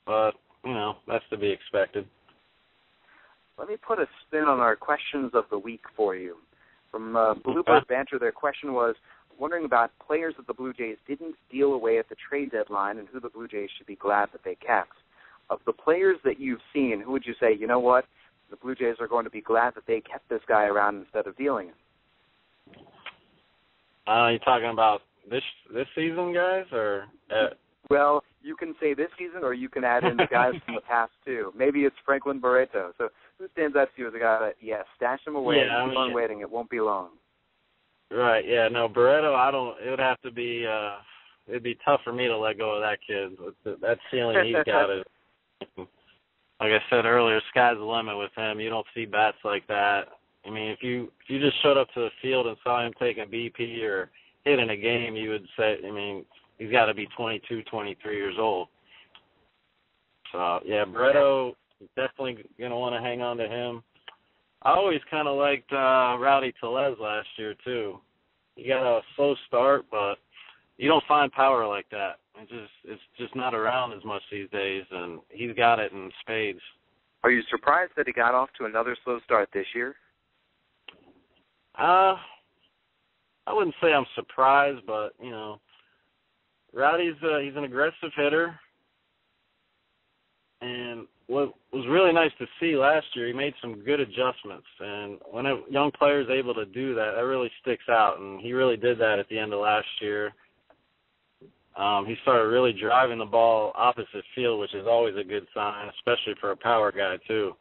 but, that's to be expected. Let me put a spin on our questions of the week for you. From Bluebird Banter, their question was wondering about players that the Blue Jays didn't deal away at the trade deadline and who the Blue Jays should be glad that they kept. Of the players that you've seen, who would you say, you know what, the Blue Jays are going to be glad that they kept this guy around instead of dealing him? You talking about this season, guys, or? Well, you can say this season, or you can add in the guys from the past too. Maybe it's Franklin Barreto. So who stands out to you as a guy that, stash him away, keep on waiting, it won't be long. Right, yeah, no, Barreto, it would have to be, it'd be tough for me to let go of that kid. That ceiling he's got is, like I said earlier, sky's the limit with him. You don't see bats like that. I mean, if you just showed up to the field and saw him take a BP or hit in a game, you would say, he's got to be 22, 23 years old. So, yeah, Barreto is definitely going to want to hang on to him. I always kind of liked Rowdy Tellez last year, too. He got a slow start, but you don't find power like that. It's just not around as much these days, and he's got it in spades. Are you surprised that he got off to another slow start this year? I wouldn't say I'm surprised, but, Rowdy's he's an aggressive hitter, and what was really nice to see last year, he made some good adjustments, and when a young player is able to do that, that really sticks out, and he really did that at the end of last year. He started really driving the ball opposite field, which is always a good sign, especially for a power guy, too.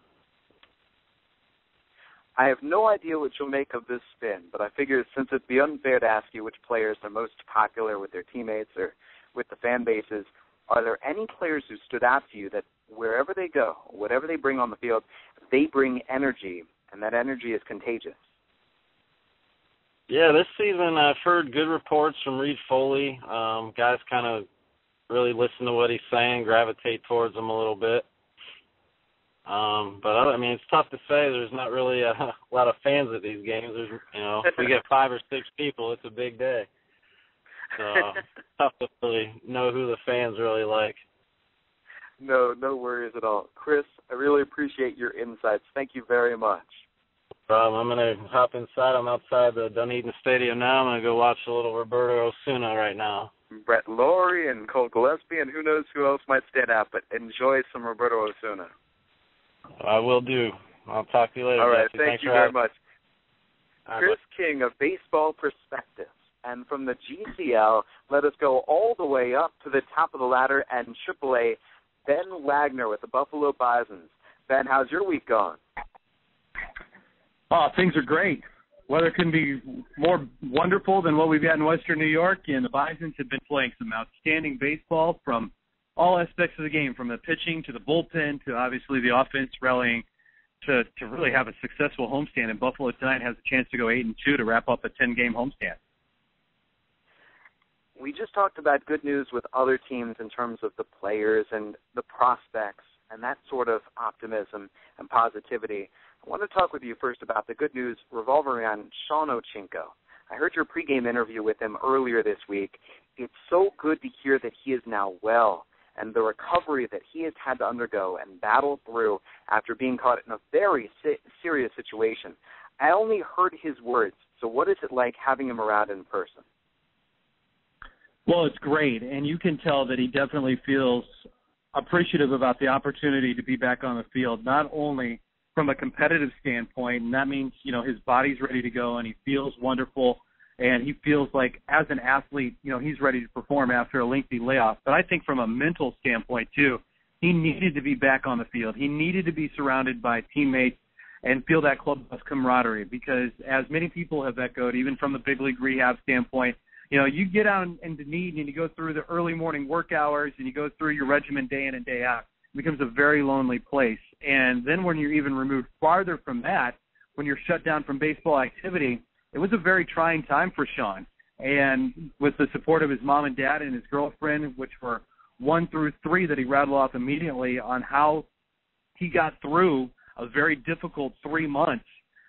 I have no idea what you'll make of this spin, but I figure since it'd be unfair to ask you which players are most popular with their teammates or with the fan bases, are there any players who stood out to you that wherever they go, whatever they bring on the field, they bring energy, and that energy is contagious? Yeah, this season I've heard good reports from Reed Foley. Guys kind of really listen to what he's saying, gravitate towards him a little bit. But I mean, it's tough to say. There's not really a lot of fans at these games. There's, if we get 5 or 6 people, it's a big day. So it's tough to really know who the fans really like. No worries at all. Chris, I really appreciate your insights. Thank you very much. I'm going to hop inside. I'm outside the Dunedin Stadium now. I'm going to go watch a little Roberto Osuna right now. Brett Laurie and Cole Gillespie, and who knows who else might stand out, but enjoy some Roberto Osuna. I will do. I'll talk to you later. All right, Jesse. thank you very much. Right, Chris King of Baseball Prospectus. And from the GCL, let us go all the way up to the top of the ladder and AAA, Ben Wagner with the Buffalo Bisons. Ben, how's your week gone? Oh, things are great. Weather couldn't be more wonderful than what we've got in Western New York, and the Bisons have been playing some outstanding baseball from all aspects of the game, from the pitching to the bullpen to obviously the offense rallying to really have a successful homestand. And Buffalo tonight has a chance to go 8-2 to wrap up a 10-game homestand. We just talked about good news with other teams in terms of the players and the prospects and that sort of optimism and positivity. I want to talk with you first about the good news revolving around Sean Ochinko. I heard your pregame interview with him earlier this week. It's so good to hear that he is now well and the recovery that he has had to undergo and battle through after being caught in a very serious situation. I only heard his words, so what is it like having him around in person? Well, it's great, and you can tell that he definitely feels appreciative about the opportunity to be back on the field, not only from a competitive standpoint, and that means, his body's ready to go and he feels wonderful, and he feels like as an athlete, he's ready to perform after a lengthy layoff. But I think from a mental standpoint, too, he needed to be back on the field. He needed to be surrounded by teammates and feel that clubhouse camaraderie because, as many people have echoed, even from the big league rehab standpoint, you get out in Dunedin and you go through the early morning work hours and you go through your regimen day in and day out. It becomes a very lonely place. And then when you're even removed farther from that, when you're shut down from baseball activity, it was a very trying time for Sean. And with the support of his mom and dad and his girlfriend, which were 1 through 3 that he rattled off immediately on how he got through a very difficult 3 months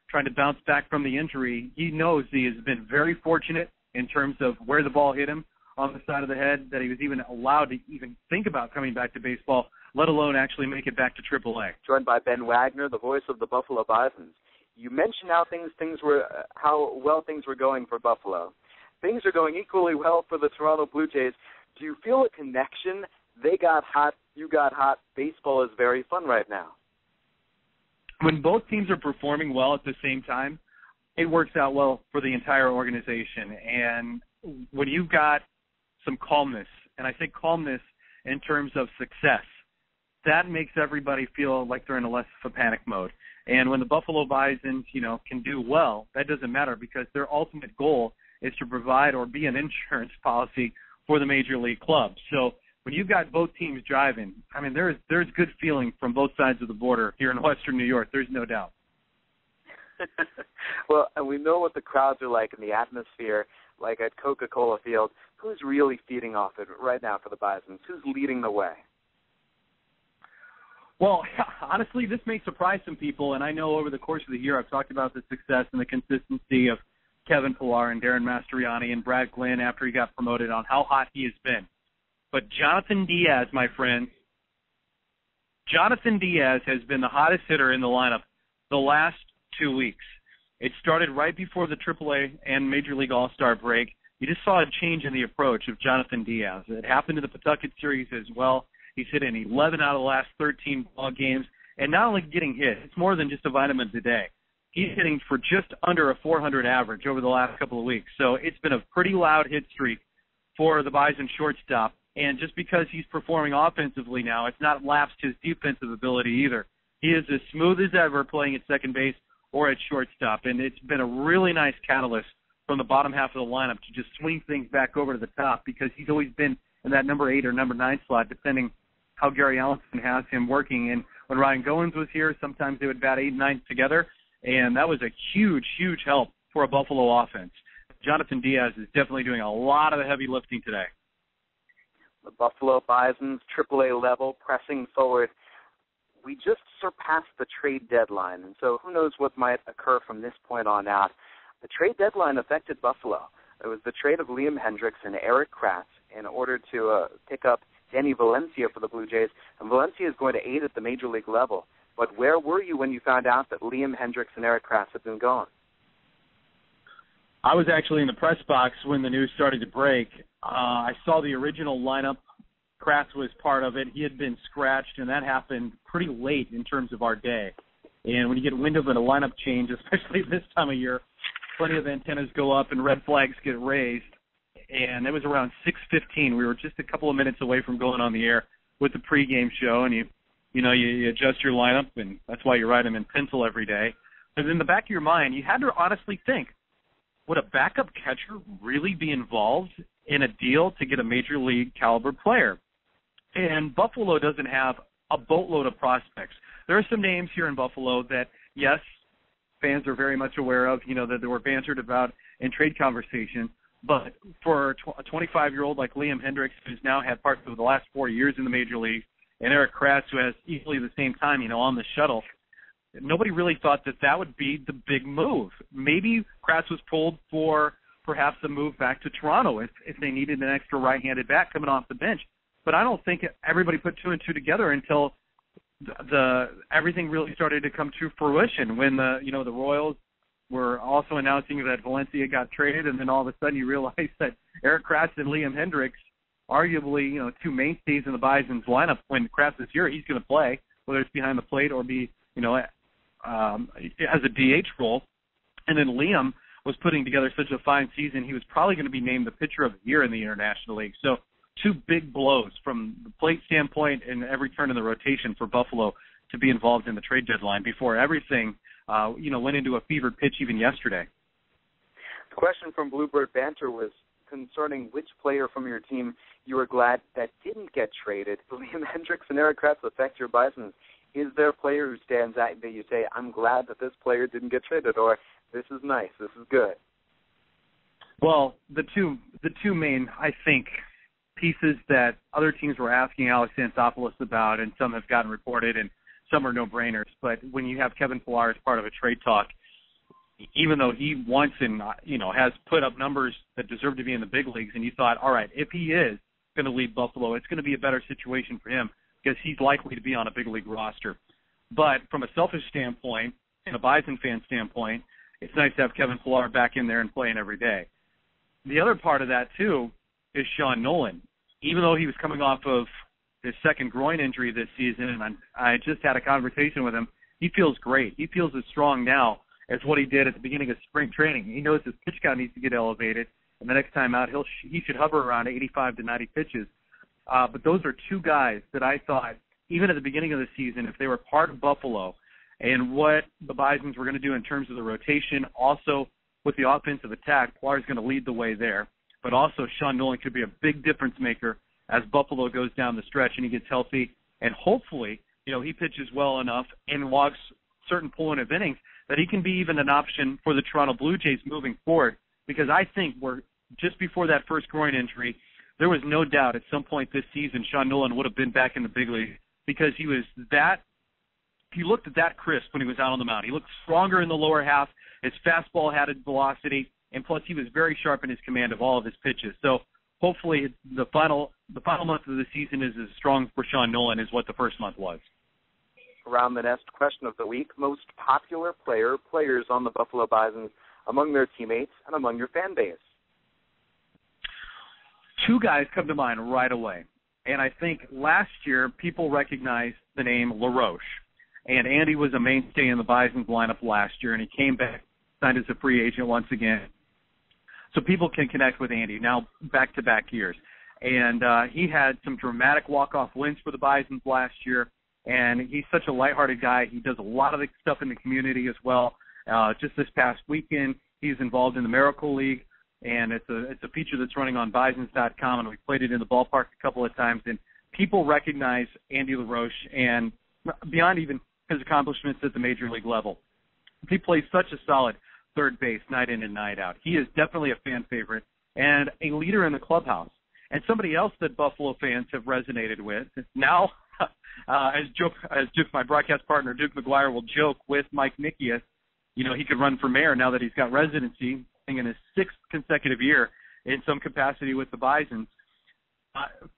trying to bounce back from the injury, he knows he has been very fortunate in terms of where the ball hit him on the side of the head, that he was even allowed to even think about coming back to baseball, let alone actually make it back to AAA. Joined by Ben Wagner, the voice of the Buffalo Bisons. You mentioned how well things were going for Buffalo. Things are going equally well for the Toronto Blue Jays. Do you feel a connection? They got hot, you got hot. Baseball is very fun right now. When both teams are performing well at the same time, it works out well for the entire organization. And when you've got some calmness, and I say calmness in terms of success, that makes everybody feel like they're in a less of a panic mode. And when the Buffalo Bisons, can do well, that doesn't matter because their ultimate goal is to provide or be an insurance policy for the major league clubs. So when you've got both teams driving, there's good feeling from both sides of the border here in Western New York. There's no doubt. Well, and we know what the crowds are like in the atmosphere, like at Coca-Cola Field. Who's really feeding off it right now for the Bisons? Who's leading the way? Well, honestly, this may surprise some people, and I know over the course of the year I've talked about the success and the consistency of Kevin Pillar and Darren Mastriani and Brad Glenn after he got promoted on how hot he has been. But Jonathan Diaz, my friend, Jonathan Diaz has been the hottest hitter in the lineup the last 2 weeks. It started right before the AAA and Major League All-Star break. You just saw a change in the approach of Jonathan Diaz. It happened in the Pawtucket series as well. He's hit in 11 out of the last 13 ball games. And not only getting hit, it's more than just a vitamin a day. He's hitting for just under a 400 average over the last couple of weeks. So it's been a pretty loud hit streak for the Bison shortstop. And just because he's performing offensively now, it's not lapsed his defensive ability either. He is as smooth as ever playing at second base or at shortstop. And it's been a really nice catalyst from the bottom half of the lineup to just swing things back over to the top, because he's always been in that number 8 or number 9 slot, depending how Gary Allison has him working. And when Ryan Goins was here, sometimes they would bat 8 and 9 together, and that was a huge, huge help for a Buffalo offense. Jonathan Diaz is definitely doing a lot of the heavy lifting today. The Buffalo Bison's AAA level pressing forward. We just surpassed the trade deadline, and so who knows what might occur from this point on out. The trade deadline affected Buffalo. It was the trade of Liam Hendriks and Eric Kratz in order to pick up Danny Valencia for the Blue Jays, and Valencia is going to aid at the major league level. But where were you when you found out that Liam Hendriks and Eric Kratz had been gone? I was actually in the press box when the news started to break. I saw the original lineup. Kratz was part of it. He had been scratched, and that happened pretty late in terms of our day. And when you get wind of a lineup change, especially this time of year, plenty of antennas go up and red flags get raised. And it was around 6:15. We were just a couple of minutes away from going on the air with the pregame show, and you adjust your lineup, and that's why you write them in pencil every day. And in the back of your mind, you had to honestly think, would a backup catcher really be involved in a deal to get a major league caliber player? And Buffalo doesn't have a boatload of prospects. There are some names here in Buffalo that, yes, fans are very much aware of, that they were bantered about in trade conversation. But for a 25-year-old like Liam Hendriks, who's now had parts of the last 4 years in the major league, and Eric Kratz, who has equally the same time, on the shuttle, nobody really thought that would be the big move. Maybe Kratz was pulled for perhaps a move back to Toronto if they needed an extra right-handed bat coming off the bench. But I don't think everybody put 2 and 2 together until everything really started to come to fruition when the Royals were also announcing that Valencia got traded, and then all of a sudden you realize that Eric Kratz and Liam Hendriks, arguably 2 mainstays in the Bison's lineup. When Kratz is here, he's going to play, whether it's behind the plate or be as a DH role. And then Liam was putting together such a fine season, he was probably going to be named the pitcher of the year in the International League. So 2 big blows from the plate standpoint and every turn in the rotation for Buffalo to be involved in the trade deadline before everything, went into a fevered pitch even yesterday. The question from Bluebird Banter was concerning which player from your team you were glad that didn't get traded. Liam Hendriks and Eric Kratz affect your Bisons. Is there a player who stands out that you say, I'm glad that this player didn't get traded, or this is nice, this is good? Well, the two main, I think, pieces that other teams were asking Alex Anthopoulos about, and some have gotten reported and some are no-brainers, but when you have Kevin Pillar as part of a trade talk, even though he wants and has put up numbers that deserve to be in the big leagues, and you thought, all right, if he is going to leave Buffalo, it's going to be a better situation for him because he's likely to be on a big league roster. But from a selfish standpoint and a Bison fan standpoint, it's nice to have Kevin Pillar back in there and playing every day. The other part of that, too, is Sean Nolan. Even though he was coming off of his second groin injury this season, and I just had a conversation with him, he feels great. He feels as strong now as what he did at the beginning of spring training. He knows his pitch count needs to get elevated, and the next time out he should hover around 85 to 90 pitches. But those are 2 guys that I thought, even at the beginning of the season, if they were part of Buffalo and what the Bisons were going to do in terms of the rotation, also with the offensive attack, Pillar's going to lead the way there. But also Sean Nolan could be a big difference maker as Buffalo goes down the stretch and he gets healthy. And hopefully, he pitches well enough and logs certain pulling of innings that he can be even an option for the Toronto Blue Jays moving forward. Because I think we're just before that first groin injury, there was no doubt at some point this season Sean Nolan would have been back in the big league because he looked at that crisp when he was out on the mound. He looked stronger in the lower half. His fastball had a velocity, and plus he was very sharp in his command of all of his pitches. So hopefully the final month of the season is as strong for Sean Nolan as what the first month was. Around the Nest question of the week, most popular players on the Buffalo Bisons among their teammates and among your fan base. 2 guys come to mind right away. And I think last year people recognized the name LaRoche. And Andy was a mainstay in the Bison's lineup last year, and he came back, signed as a free agent once again. So people can connect with Andy now back-to-back years. And he had some dramatic walk-off wins for the Bisons last year, and he's such a lighthearted guy. He does a lot of the stuff in the community as well. Just this past weekend, He's involved in the Miracle League, and it's a feature that's running on Bisons.com, and we played it in the ballpark a couple of times. And people recognize Andy LaRoche, and beyond even his accomplishments at the major league level, he plays such a solid third base night in and night out. He is definitely a fan favorite and a leader in the clubhouse. And somebody else that Buffalo fans have resonated with now, as my broadcast partner Duke McGuire will joke with Mike Nickias, he could run for mayor now that he's got residency in his 6th consecutive year in some capacity with the Bisons.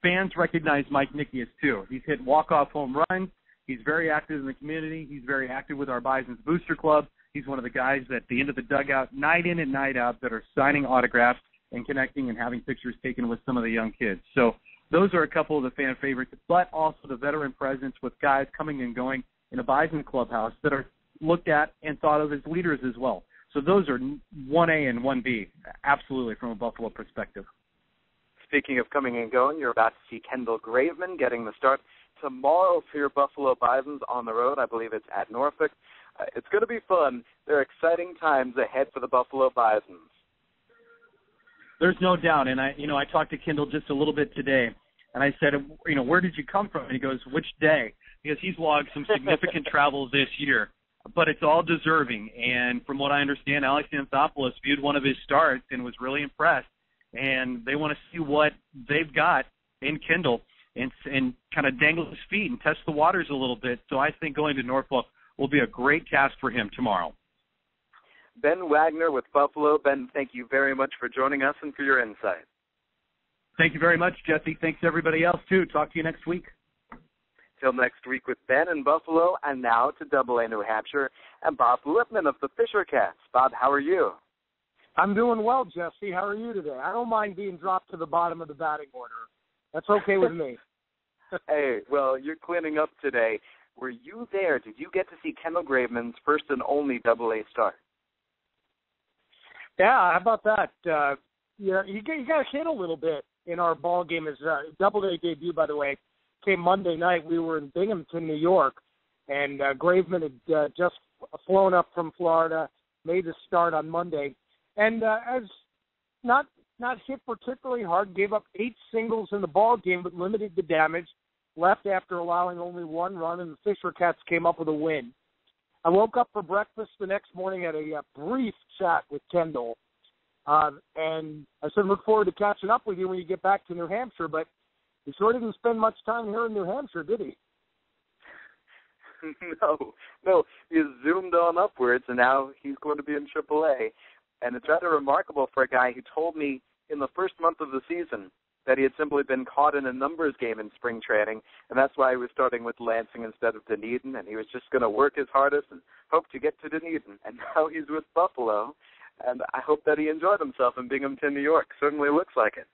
Fans recognize Mike Nickias too. He's hit walk-off home runs. He's very active in the community. He's very active with our Bisons Booster Club. He's one of the guys at the end of the dugout, night in and night out, that are signing autographs and connecting and having pictures taken with some of the young kids. So those are a couple of the fan favorites, but also the veteran presence with guys coming and going in a Bison clubhouse that are looked at and thought of as leaders as well. So those are 1A and 1B, absolutely, from a Buffalo perspective. Speaking of coming and going, you're about to see Kendall Graveman getting the start tomorrow for your Buffalo Bisons on the road. I believe it's at Norfolk. It's going to be fun. There are exciting times ahead for the Buffalo Bisons. There's no doubt, and I talked to Kendall just a little bit today, and I said, where did you come from? And he goes, which day? Because he's logged some significant travel this year, but it's all deserving. And from what I understand, Alex Anthopoulos viewed one of his starts and was really impressed, and they want to see what they've got in Kendall and kind of dangle his feet and test the waters a little bit. So I think going to Norfolk will be a great task for him tomorrow. Ben Wagner with Buffalo. Ben, thank you very much for joining us and for your insight. Thank you very much, Jesse. Thanks to everybody else, too. Talk to you next week. Till next week with Ben in Buffalo, and now to AA New Hampshire and Bob Lipman of the Fisher Cats. Bob, how are you? I'm doing well, Jesse. How are you today? I don't mind being dropped to the bottom of the batting order. That's okay with me. Hey, well, you're cleaning up today. Were you there? Did you get to see Kendall Graveman's first and only AA start? Yeah, how about that? You got hit a little bit in our ball game. His AA debut, by the way, came Monday night. We were in Binghamton, New York, and Graveman had just flown up from Florida, made the start on Monday, and as not hit particularly hard, gave up 8 singles in the ball game, but limited the damage, left after allowing only 1 run, and the Fisher Cats came up with a win. I woke up for breakfast the next morning, had a brief chat with Kendall, and I said, look forward to catching up with you when you get back to New Hampshire, but he sure didn't spend much time here in New Hampshire, did he? No, he zoomed on upwards, and now he's going to be in AAA, and it's rather remarkable for a guy who told me in the first month of the season that he had simply been caught in a numbers game in spring training, and that's why he was starting with Lansing instead of Dunedin, and he was just going to work his hardest and hope to get to Dunedin. And now he's with Buffalo, and I hope that he enjoyed himself in Binghamton, New York. Certainly looks like it.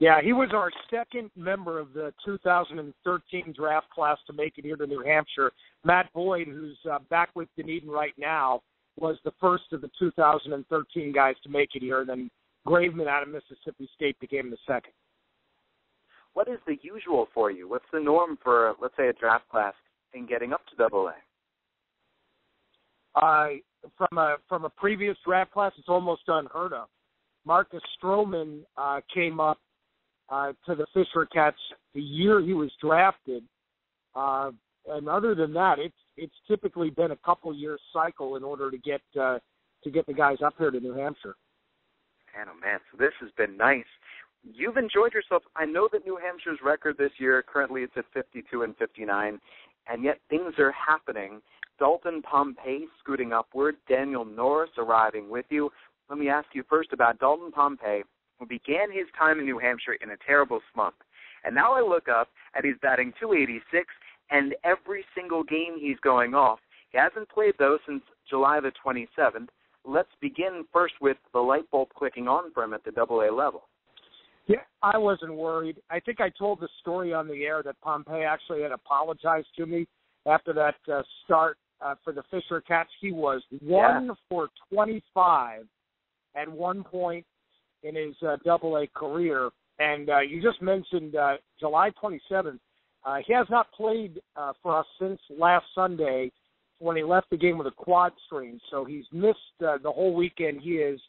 Yeah, he was our second member of the 2013 draft class to make it here to New Hampshire. Matt Boyd, who's back with Dunedin right now, was the first of the 2013 guys to make it here, and then Graveman out of Mississippi State became the second. What is the usual for you? What's the norm for, let's say, a draft class in getting up to AA? From a previous draft class, it's almost unheard of. Marcus Stroman came up to the Fisher Cats the year he was drafted, and other than that, it's typically been a couple years cycle in order to get the guys up here to New Hampshire. Man, so this has been nice. You've enjoyed yourself. I know that New Hampshire's record this year, currently it's at 52-59, and yet things are happening. Dalton Pompey scooting upward, Daniel Norris arriving with you. Let me ask you first about Dalton Pompey, who began his time in New Hampshire in a terrible slump. And now I look up and he's batting .286, and every single game he's going off. He hasn't played, though, since July the 27th. Let's begin first with the light bulb clicking on for him at the AA level. Yeah, I wasn't worried. I think I told the story on the air that Pompey actually had apologized to me after that start for the Fisher Cats. He was 1 for 25 at one point in his AA career. And you just mentioned July 27th. He has not played for us since last Sunday. when he left the game with a quad strain, so he's missed the whole weekend. He is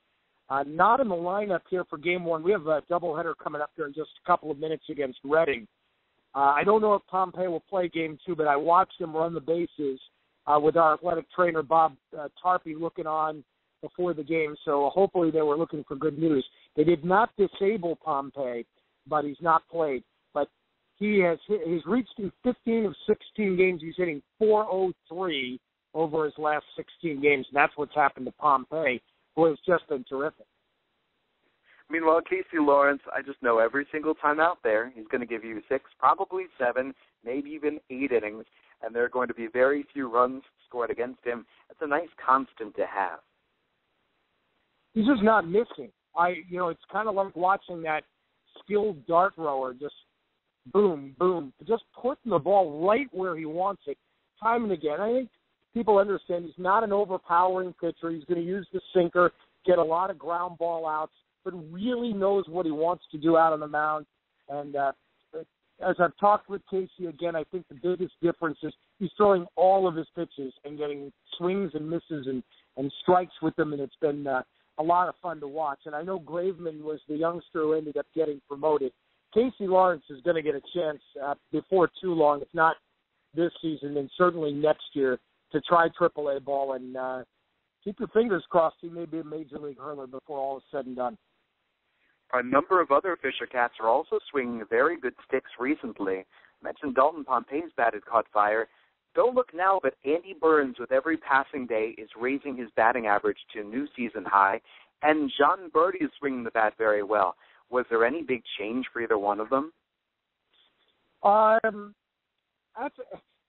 not in the lineup here for Game 1. We have a doubleheader coming up here in just a couple of minutes against Reading. I don't know if Pompey will play Game 2, but I watched him run the bases with our athletic trainer, Bob Tarpey, looking on before the game, so hopefully they were looking for good news. They did not disable Pompey, but he's not played. But he's reached in 15 of 16 games. He's hitting .403 over his last 16 games, and that's what's happened to Pompey, who has just been terrific. Meanwhile, Casey Lawrence, I just know every single time out there, he's going to give you 6, probably 7, maybe even 8 innings, and there are going to be very few runs scored against him. It's a nice constant to have. He's just not missing. It's kind of like watching that skilled dart thrower just boom, boom, just putting the ball right where he wants it time and again. I think people understand he's not an overpowering pitcher. He's going to use the sinker, get a lot of ground ball outs, but really knows what he wants to do out on the mound. And as I've talked with Casey again, I think the biggest difference is he's throwing all of his pitches and getting swings and misses and strikes with them, and it's been a lot of fun to watch. And I know Graveman was the youngster who ended up getting promoted. Casey Lawrence is going to get a chance before too long, if not this season, and certainly next year, to try AAA ball. And keep your fingers crossed he may be a major league hurler before all is said and done. A number of other Fisher Cats are also swinging very good sticks recently. I mentioned Dalton Pompey's bat had caught fire. Don't look now, but Andy Burns, with every passing day, is raising his batting average to a new season high, and John Birdie is swinging the bat very well. Was there any big change for either one of them?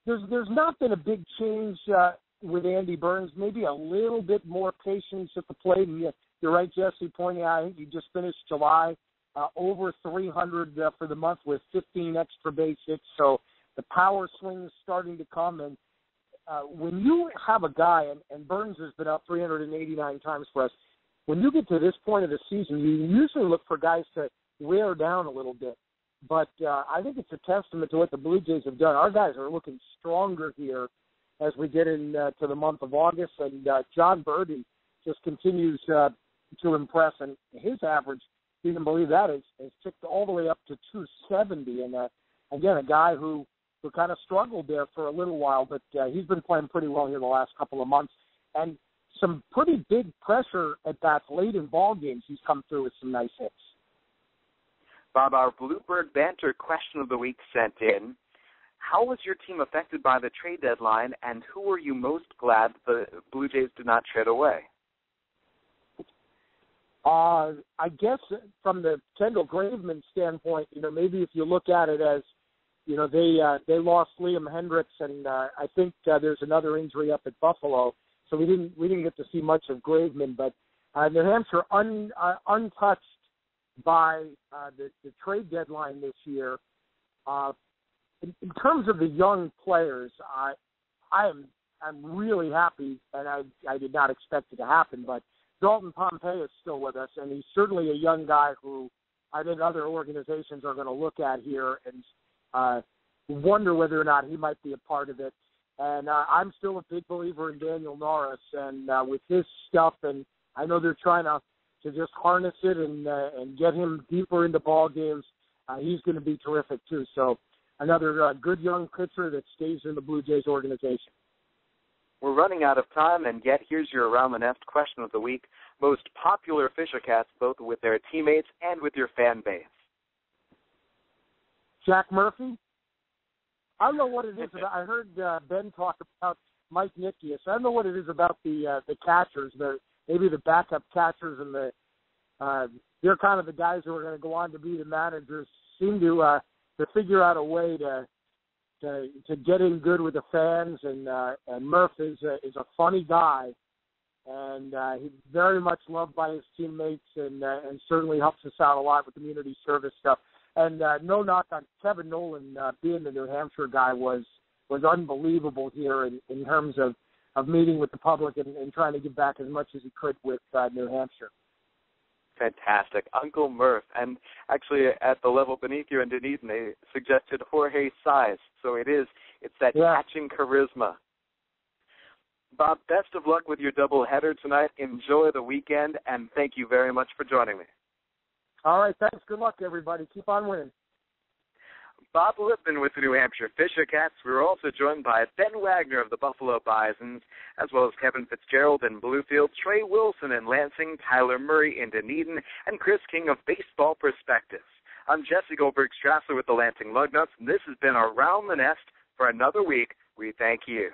There's not been a big change with Andy Burns. Maybe a little bit more patience at the plate. And you're right, Jesse, pointing out, I think he just finished July over 300 for the month with 15 extra base hits. So the power swing is starting to come. And when you have a guy, and Burns has been up 389 times for us, when you get to this point of the season, you usually look for guys to wear down a little bit. But I think it's a testament to what the Blue Jays have done. Our guys are looking stronger here as we get into the month of August. And John Birdie just continues to impress. And his average, you can believe that, has ticked all the way up to 270. And, again, a guy who kind of struggled there for a little while, but he's been playing pretty well here the last couple of months. And some pretty big pressure at bats late in ball games. He's come through with some nice hits. Bob, our Bluebird Banter Question of the Week sent in. How was your team affected by the trade deadline, and who were you most glad the Blue Jays did not trade away? I guess from the Kendall Graveman standpoint, maybe if you look at it as, they lost Liam Hendricks, and I think there's another injury up at Buffalo, so we didn't get to see much of Graveman. But New Hampshire untouched by the trade deadline this year. In terms of the young players, I'm really happy, and I did not expect it to happen, but Dalton Pompey is still with us, and he's certainly a young guy who I think other organizations are going to look at here and wonder whether or not he might be a part of it. And I'm still a big believer in Daniel Norris, and with his stuff, and I know they're trying to just harness it and get him deeper into ball games. He's going to be terrific too. So another good young pitcher that stays in the Blue Jays organization. We're running out of time, and yet here's your Around the Nest question of the week. Most popular Fisher Cats, both with their teammates and with your fan base. Jack Murphy? I don't know what it is about. I heard Ben talk about Mike Nickius. I don't know what it is about the catchers, maybe the backup catchers, and they're kind of the guys who are going to go on to be the managers. Seem to figure out a way to get in good with the fans, and Murph is a funny guy, and he's very much loved by his teammates, and certainly helps us out a lot with community service stuff. And no knock on Kevin Nolan being the New Hampshire guy was unbelievable here in terms of meeting with the public and trying to give back as much as he could with New Hampshire. Fantastic. Uncle Murph. And actually at the level beneath you in Dunedin, they suggested Jorge Size. So it's that catching charisma. Bob, best of luck with your doubleheader tonight. Enjoy the weekend, and thank you very much for joining me. All right, thanks. Good luck, everybody. Keep on winning. Bob Lipman with the New Hampshire Fisher Cats. We were also joined by Ben Wagner of the Buffalo Bisons, as well as Kevin Fitzgerald in Bluefield, Trey Wilson in Lansing, Tyler Murray in Dunedin, and Chris King of Baseball Prospectus. I'm Jesse Goldberg-Strassler with the Lansing Lugnuts, and this has been Around the Nest. For another week, we thank you.